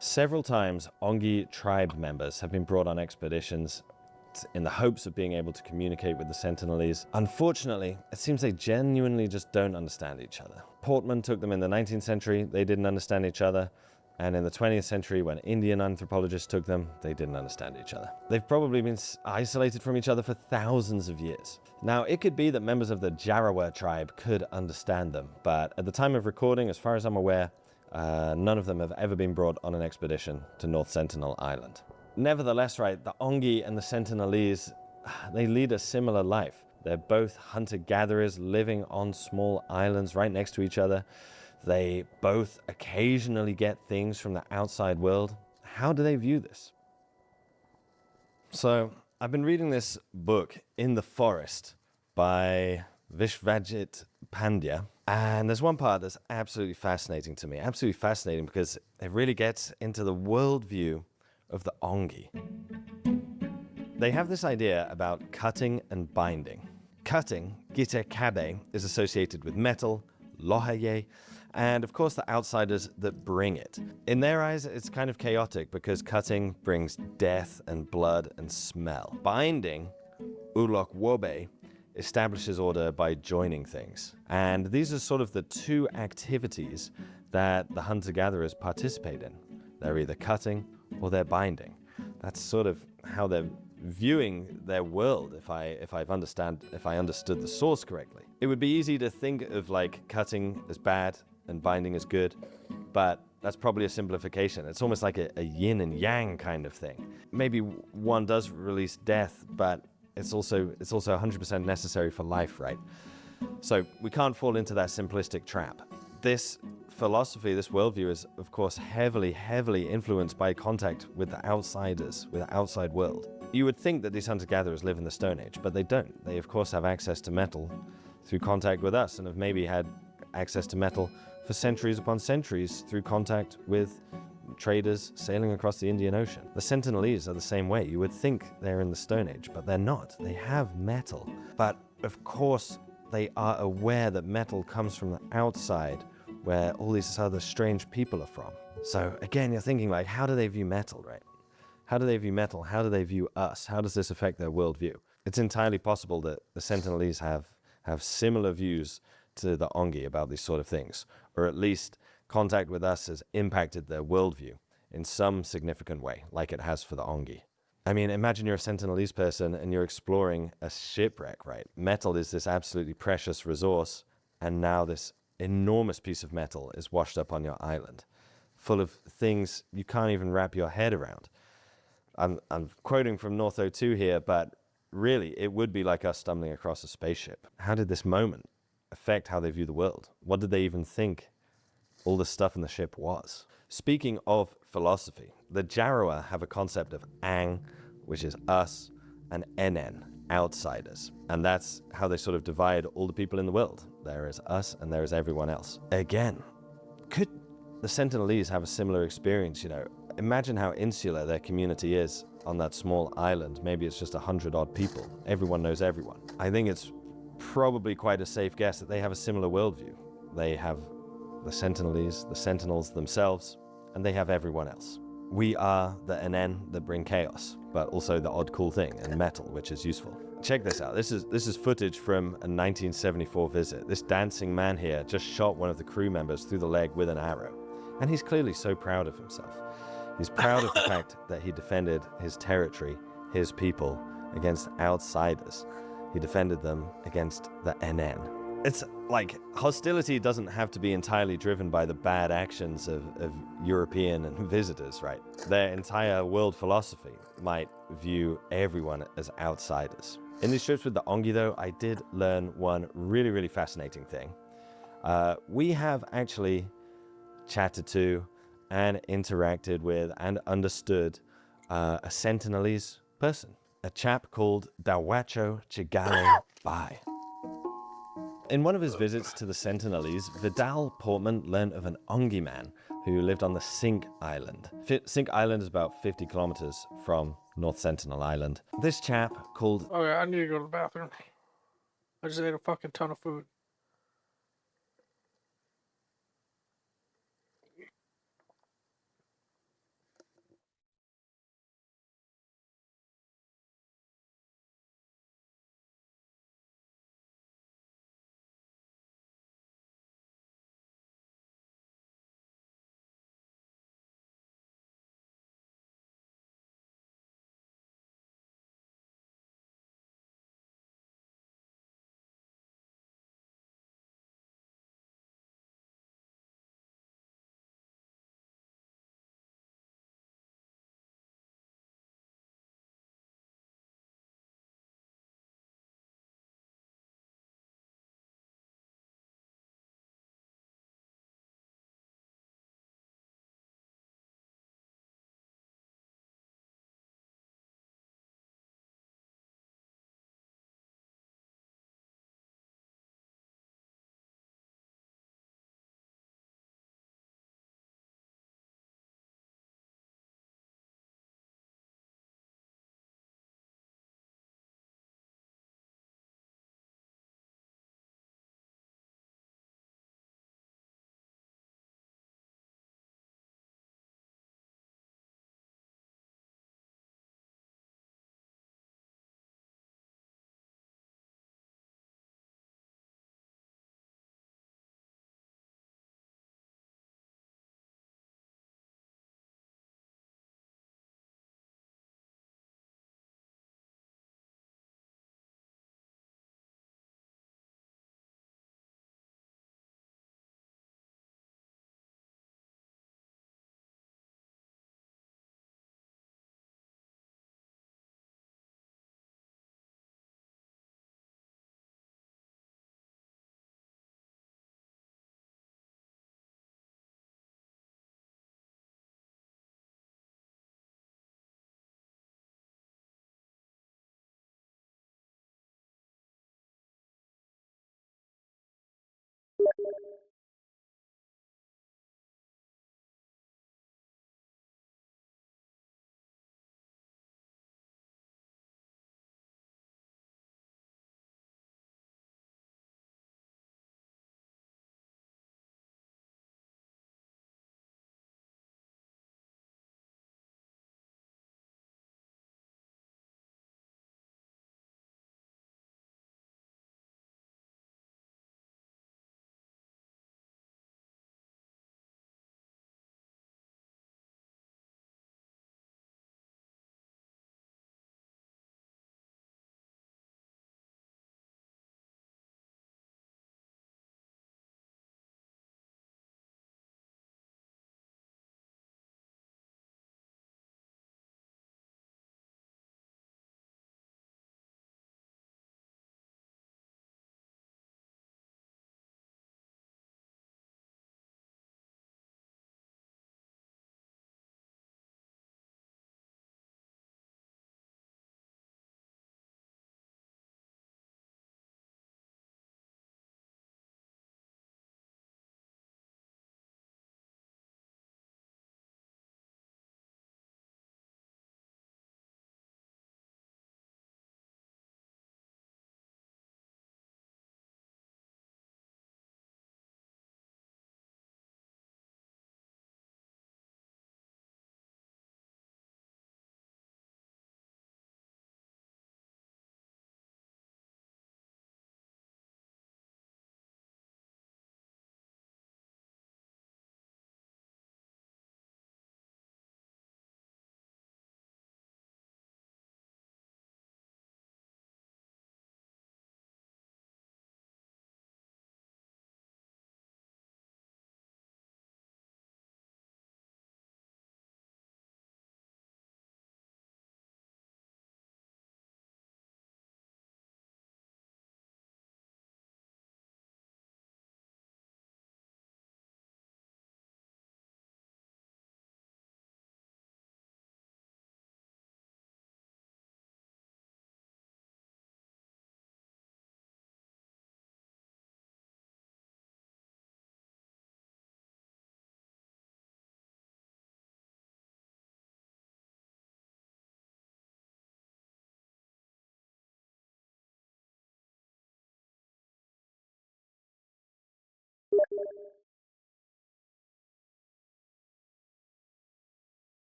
Several times, Ongi tribe members have been brought on expeditions in the hopes of being able to communicate with the Sentinelese. Unfortunately, it seems they genuinely just don't understand each other. Portman took them in the 19th century, they didn't understand each other. And in the 20th century, when Indian anthropologists took them, they didn't understand each other. They've probably been isolated from each other for thousands of years. Now, it could be that members of the Jarawa tribe could understand them, but at the time of recording, as far as I'm aware, none of them have ever been brought on an expedition to North Sentinel Island. Nevertheless, right, the Ongi and the Sentinelese, they lead a similar life. They're both hunter-gatherers living on small islands right next to each other. They both occasionally get things from the outside world. How do they view this? So, I've been reading this book, In the Forest, by Vishwajit Pandya, and there's one part that's absolutely fascinating to me. Absolutely fascinating because it really gets into the worldview of the Ongi. They have this idea about cutting and binding. Cutting, gite kabe, is associated with metal, lohaye, and of course the outsiders that bring it. In their eyes, it's kind of chaotic because cutting brings death and blood and smell. Binding, ulok wobe, establishes order by joining things. And these are sort of the two activities that the hunter-gatherers participate in. They're either cutting or they're binding. That's sort of how they're viewing their world, if I understood the source correctly. It would be easy to think of like cutting as bad and binding as good, but that's probably a simplification. It's almost like a yin and yang kind of thing. Maybe one does release death, but it's also 100% necessary for life, right? So we can't fall into that simplistic trap. This philosophy, this worldview is, of course, heavily influenced by contact with the outsiders, with the outside world. You would think that these hunter-gatherers live in the Stone Age, but they don't. They, of course, have access to metal through contact with us and have maybe had access to metal for centuries upon centuries through contact with traders sailing across the Indian Ocean. The Sentinelese are the same way. You would think they're in the Stone Age, but they're not. They have metal. But, of course, they are aware that metal comes from the outside, where all these other strange people are from. So again, you're thinking like, how do they view metal, right? How do they view metal? How do they view us? How does this affect their worldview? It's entirely possible that the Sentinelese have similar views to the Ongi about these sort of things, or at least contact with us has impacted their worldview in some significant way, like it has for the Ongi. I mean, imagine you're a Sentinelese person and you're exploring a shipwreck, right? Metal is this absolutely precious resource, and now this enormous piece of metal is washed up on your island, full of things you can't even wrap your head around. I'm quoting from North O2 here, but really, it would be like us stumbling across a spaceship. How did this moment affect how they view the world? What did they even think all the stuff in the ship was? Speaking of philosophy, the Jaroa have a concept of Ang, which is us, and Enen, outsiders. And that's how they sort of divide all the people in the world. There is us and there is everyone else. Again, could the Sentinelese have a similar experience? You know, imagine how insular their community is on that small island. Maybe it's just 100 odd people. Everyone knows everyone. I think it's probably quite a safe guess that they have a similar worldview. They have the Sentinelese, the Sentinels themselves, and they have everyone else. We are the Enen that bring chaos, but also the odd cool thing and metal, which is useful. Check this out. This is footage from a 1974 visit. This dancing man here just shot one of the crew members through the leg with an arrow. And he's clearly so proud of himself. He's proud of the fact that he defended his territory, his people, against outsiders. He defended them against the Enen. It's like, hostility doesn't have to be entirely driven by the bad actions of European visitors, right? Their entire world philosophy might view everyone as outsiders. In these trips with the Ongi, though, I did learn one really, really fascinating thing. We have actually chatted to and interacted with and understood a Sentinelese person, a chap called Dawacho Chigale Bai. In one of his visits to the Sentinelese, Vidal Portman learned of an Ongi man who lived on the Sink Island. Sink Island is about 50 kilometers from North Sentinel Island. This chap called... Okay, I need to go to the bathroom. I just ate a fucking ton of food.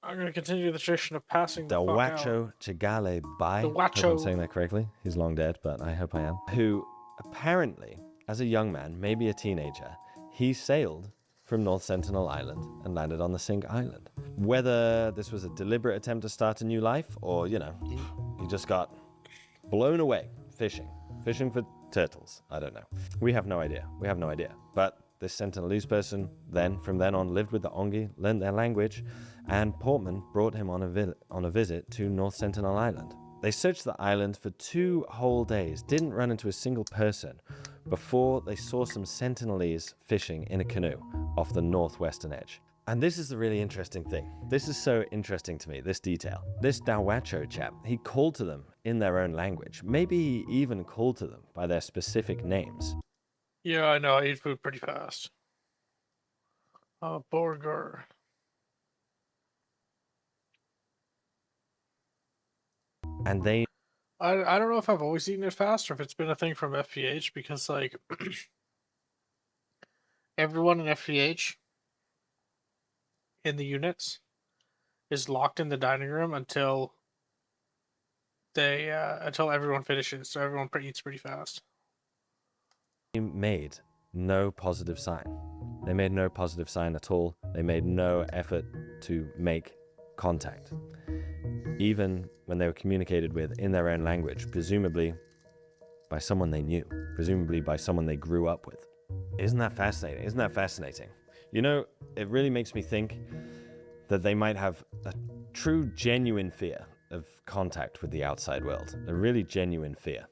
I'm gonna continue the tradition of passing the fuck out. Dawacho Chigale Bai. Hope Dawacho. I'm saying that correctly. He's long dead, but I hope I am. Who apparently, as a young man, maybe a teenager, he sailed from North Sentinel Island and landed on the Sink Island. Whether this was a deliberate attempt to start a new life, or, you know, he just got blown away fishing for turtles. I don't know. We have no idea. But this Sentinelese person from then on lived with the Ongi, learned their language, and Portman brought him on a visit to North Sentinel Island. They searched the island for 2 whole days, didn't run into a single person before they saw some Sentinelese fishing in a canoe off the northwestern edge. And this is the really interesting thing. This is so interesting to me, this detail. This Dawacho chap, he called to them in their own language. Maybe he even called to them by their specific names. Yeah, I know. I eat food pretty fast. Burger. And they... I don't know if I've always eaten it fast or if it's been a thing from FPH, because, like, everyone in FPH in the units is locked in the dining room until everyone finishes, so everyone eats pretty fast. made no positive sign. They made no positive sign at all. They made no effort to make contact. Even when they were communicated with in their own language, presumably by someone they knew, presumably by someone they grew up with. Isn't that fascinating? Isn't that fascinating? You know, it really makes me think that they might have a true, genuine fear of contact with the outside world. A really genuine fear.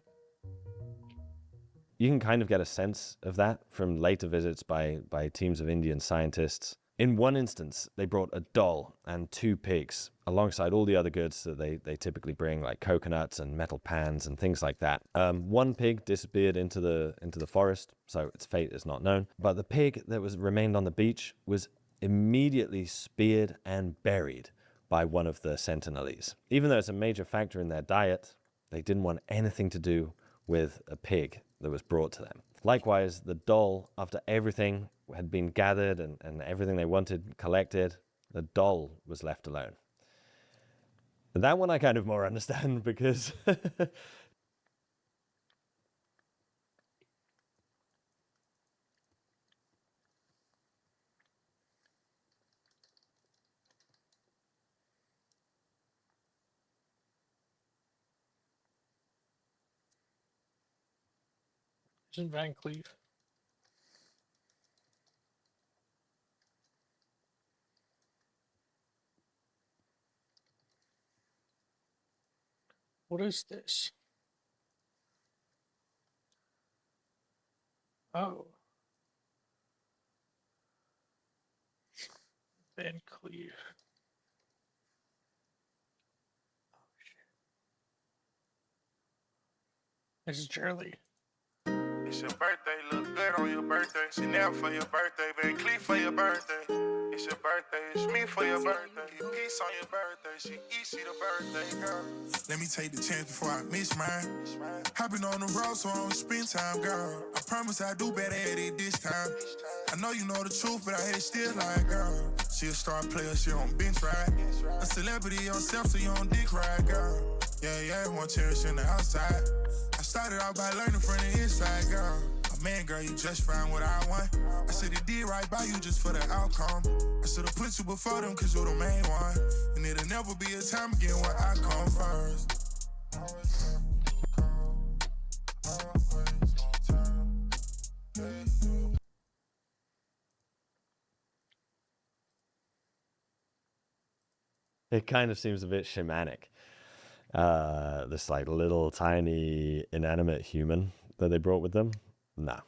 You can kind of get a sense of that from later visits by teams of Indian scientists. In one instance, they brought a doll and 2 pigs alongside all the other goods that they typically bring, like coconuts and metal pans and things like that. One pig disappeared into the forest, so its fate is not known. But the pig that remained on the beach was immediately speared and buried by one of the Sentinelese. Even though it's a major factor in their diet, they didn't want anything to do with a pig that was brought to them. Likewise, the doll, after everything had been gathered and everything they wanted collected, the doll was left alone. But that one I kind of more understand because Isn't Van Cleef? What is this? Oh. Van Cleef. Oh, shit. This is Charlie. It's your birthday, look good on your birthday. Chanel for your birthday, Van Cleef for your birthday. It's your birthday, it's me for your birthday. Get peace on your birthday, she the birthday girl. Let me take the chance before I miss mine. Hopping on the road so I don't spend time, girl. I promise I do better at it this time. I know you know the truth, but I hate still like, girl. She a star player, she on bench ride. A celebrity yourself, so you on dick ride, girl. Yeah, one cherish in the outside. I started out by learning from the inside, girl. Oh man, girl, you just found what I want. I said it did right by you just for the outcome. I should've put you before them cause you're the main one. And it'll never be a time again where I come first. it kind of seems a bit shamanic. This like little tiny inanimate human that they brought with them. Nah,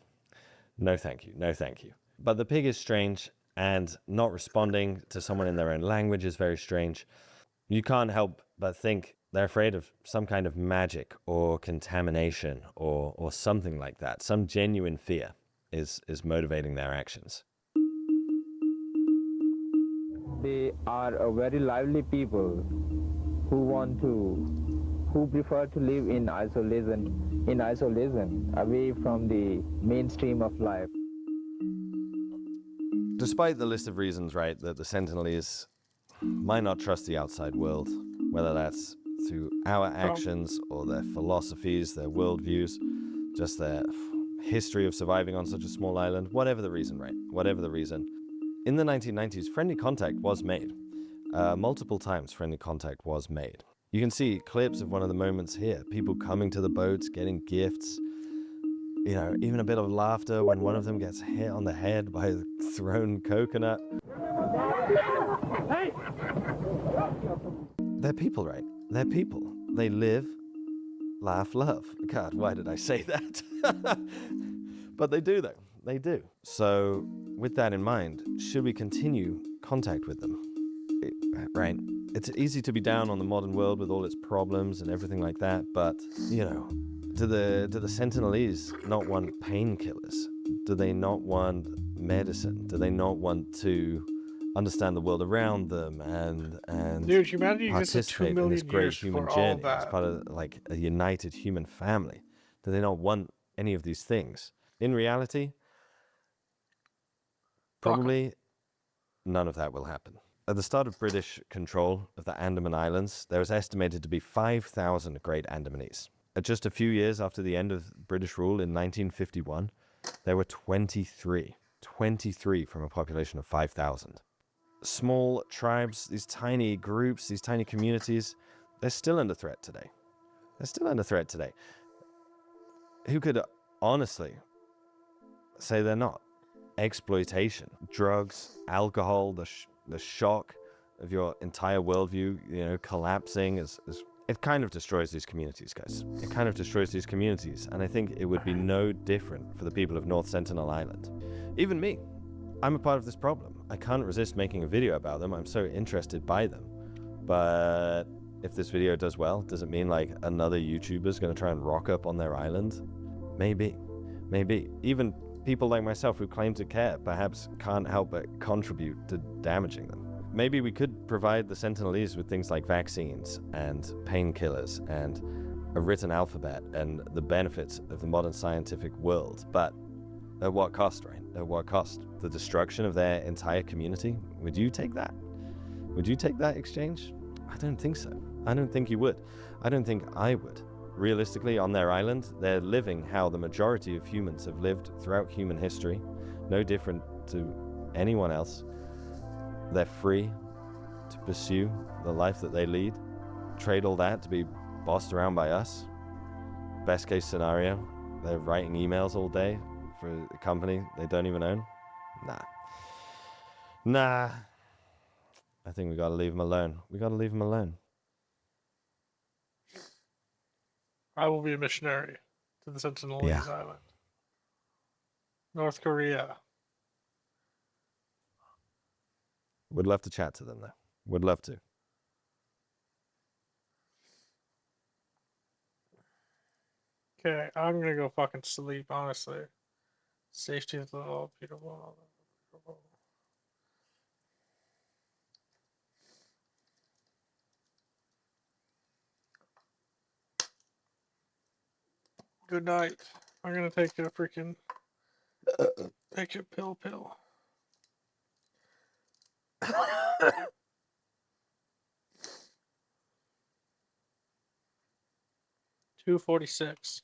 no thank you, no thank you. But the pig is strange, and not responding to someone in their own language is very strange. You can't help but think they're afraid of some kind of magic or contamination or something like that. Some genuine fear is motivating their actions. They are a very lively people who prefer to live in isolation, away from the mainstream of life. Despite the list of reasons, right, that the Sentinelese might not trust the outside world, whether that's through our actions or their philosophies, their worldviews, just their history of surviving on such a small island, whatever the reason, right? Whatever the reason. In the 1990s, friendly contact was made. Multiple times friendly contact was made. You can see clips of one of the moments here, people coming to the boats, getting gifts, you know, even a bit of laughter when one of them gets hit on the head by a thrown coconut. Hey! They're people, right? They're people. They live, laugh, love. God, why did I say that? But they do, though. They do. So, with that in mind, should we continue contact with them? Right? It's easy to be down on the modern world with all its problems and everything like that, but, you know, do the Sentinelese not want painkillers? Do they not want medicine? Do they not want to understand the world around them and Dude, humanity existed 2 participate in this million great years human before all journey as that. part of like a united human family? Do they not want any of these things? In reality, probably none of that will happen. At the start of British control of the Andaman Islands, there was estimated to be 5,000 Great Andamanese. Just a few years after the end of British rule in 1951, there were 23 from a population of 5,000. Small tribes, these tiny groups, these tiny communities, they're still under threat today. They're still under threat today. Who could honestly say they're not? Exploitation, drugs, alcohol, the shock of your entire worldview, you know, collapsing it kind of destroys these communities, guys. It kind of destroys these communities, and I think it would be no different for the people of North Sentinel Island. Even me. I'm a part of this problem. I can't resist making a video about them. I'm so interested by them. But if this video does well, does it mean like another YouTuber's going to try and rock up on their island? Maybe. Maybe. Even people like myself who claim to care perhaps can't help but contribute to damaging them. Maybe we could provide the Sentinelese with things like vaccines and painkillers and a written alphabet and the benefits of the modern scientific world. But at what cost, right? At what cost? The destruction of their entire community? Would you take that? Would you take that exchange? I don't think so. I don't think you would. I don't think I would. Realistically, on their island, they're living how the majority of humans have lived throughout human history. No different to anyone else. They're free to pursue the life that they lead. Trade all that to be bossed around by us. Best case scenario, they're writing emails all day for a company they don't even own. Nah. I think we gotta leave them alone. We gotta leave them alone. I will be a missionary to the Sentinelese Yeah. Island. North Korea. Would love to chat to them though. Would love to. Okay, I'm gonna go fucking sleep, honestly. Safety is all beautiful. Good night. I'm gonna take a freaking take a pill. 2:46.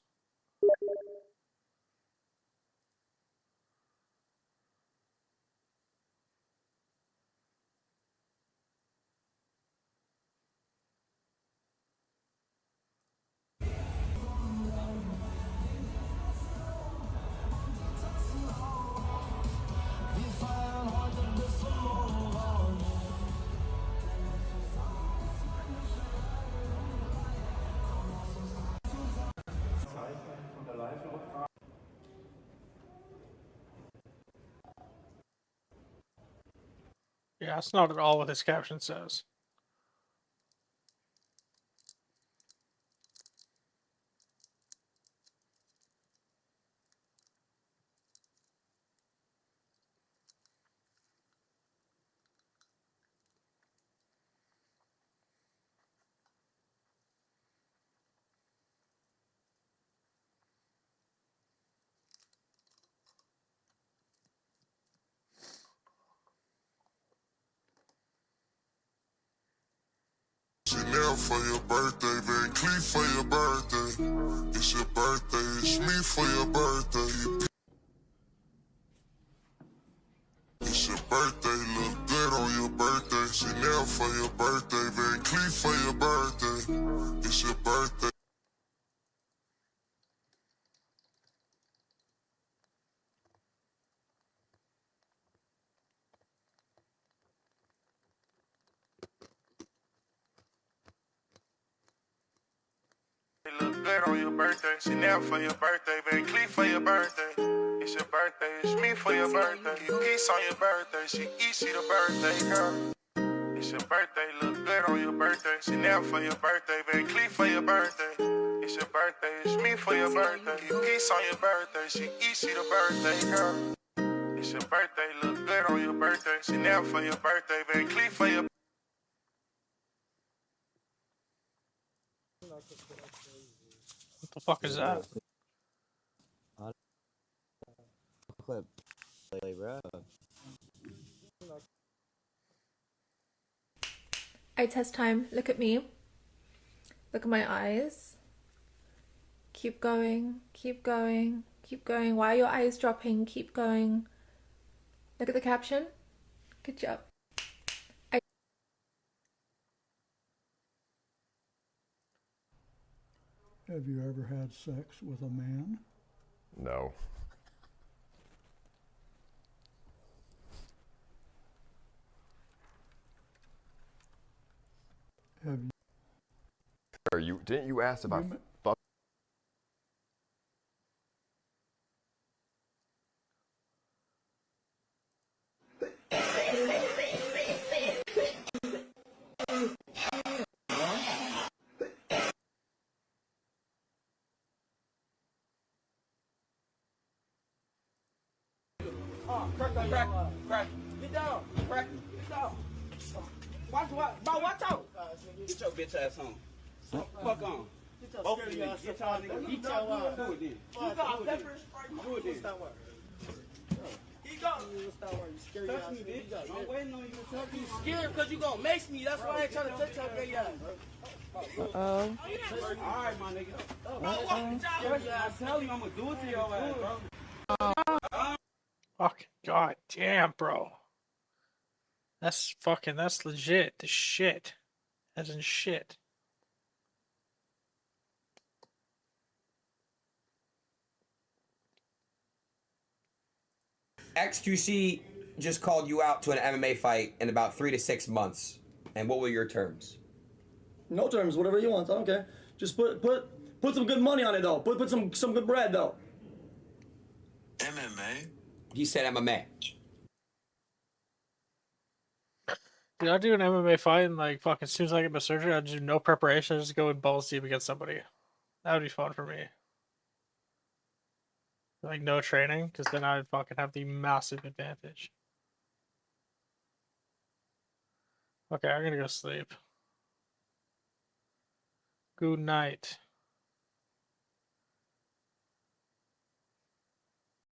Yeah, that's not at all what his caption says. Chanel for your birthday, Van Cleef for your birthday. It's your birthday, it's me for your birthday. It's your birthday, look good on your birthday. Chanel for your birthday, Van Cleef for your birthday. It's your birthday. Look good on your birthday, Chanel for your birthday, Van Cleef for your birthday. It's your birthday, it's me for your birthday. Peace on your birthday, she the birthday girl. It's your birthday, look good on your birthday, Chanel for your birthday, Van Cleef for your birthday. It's your birthday, it's me for your birthday. Peace on your birthday, she the birthday girl. It's your birthday, look good on your birthday, Chanel for your birthday, Van Cleef for your. What the fuck is that? Clip. Bro. Eye test time. Look at me. Look at my eyes. Keep going. Keep going. Keep going. Why are your eyes dropping? Keep going. Look at the caption. Good job. Have you ever had sex with a man? No. Have you? Are you? Didn't you ask about fuck? Crack. Get down. Crack. Get down. Watch out. Get your bitch ass on. Fuck on. Both of you niggas. Get y'all niggas. Beat y'all up. Do it then. You got peppers. Do it then. He go. Touch me, bitch. I'm waiting on you to touch me. You scared because you gonna mace me. That's why I ain't trying to touch your gay ass. Alright, my nigga. I tell you, I'm gonna do it to your ass, bro. Fucking god damn, bro. That's legit. The shit. As in shit. XQC just called you out to an MMA fight in about 3 to 6 months. And what were your terms? No terms, whatever you want. I don't care. Just put some good money on it though. Put some good bread though. MMA? He said MMA. Dude, I'd do an MMA fight and like fucking as soon as I get my surgery, I'd do no preparation, I'd just go in balls deep against somebody. That would be fun for me. Like no training, because then I'd fucking have the massive advantage. Okay, I'm gonna go sleep. Good night.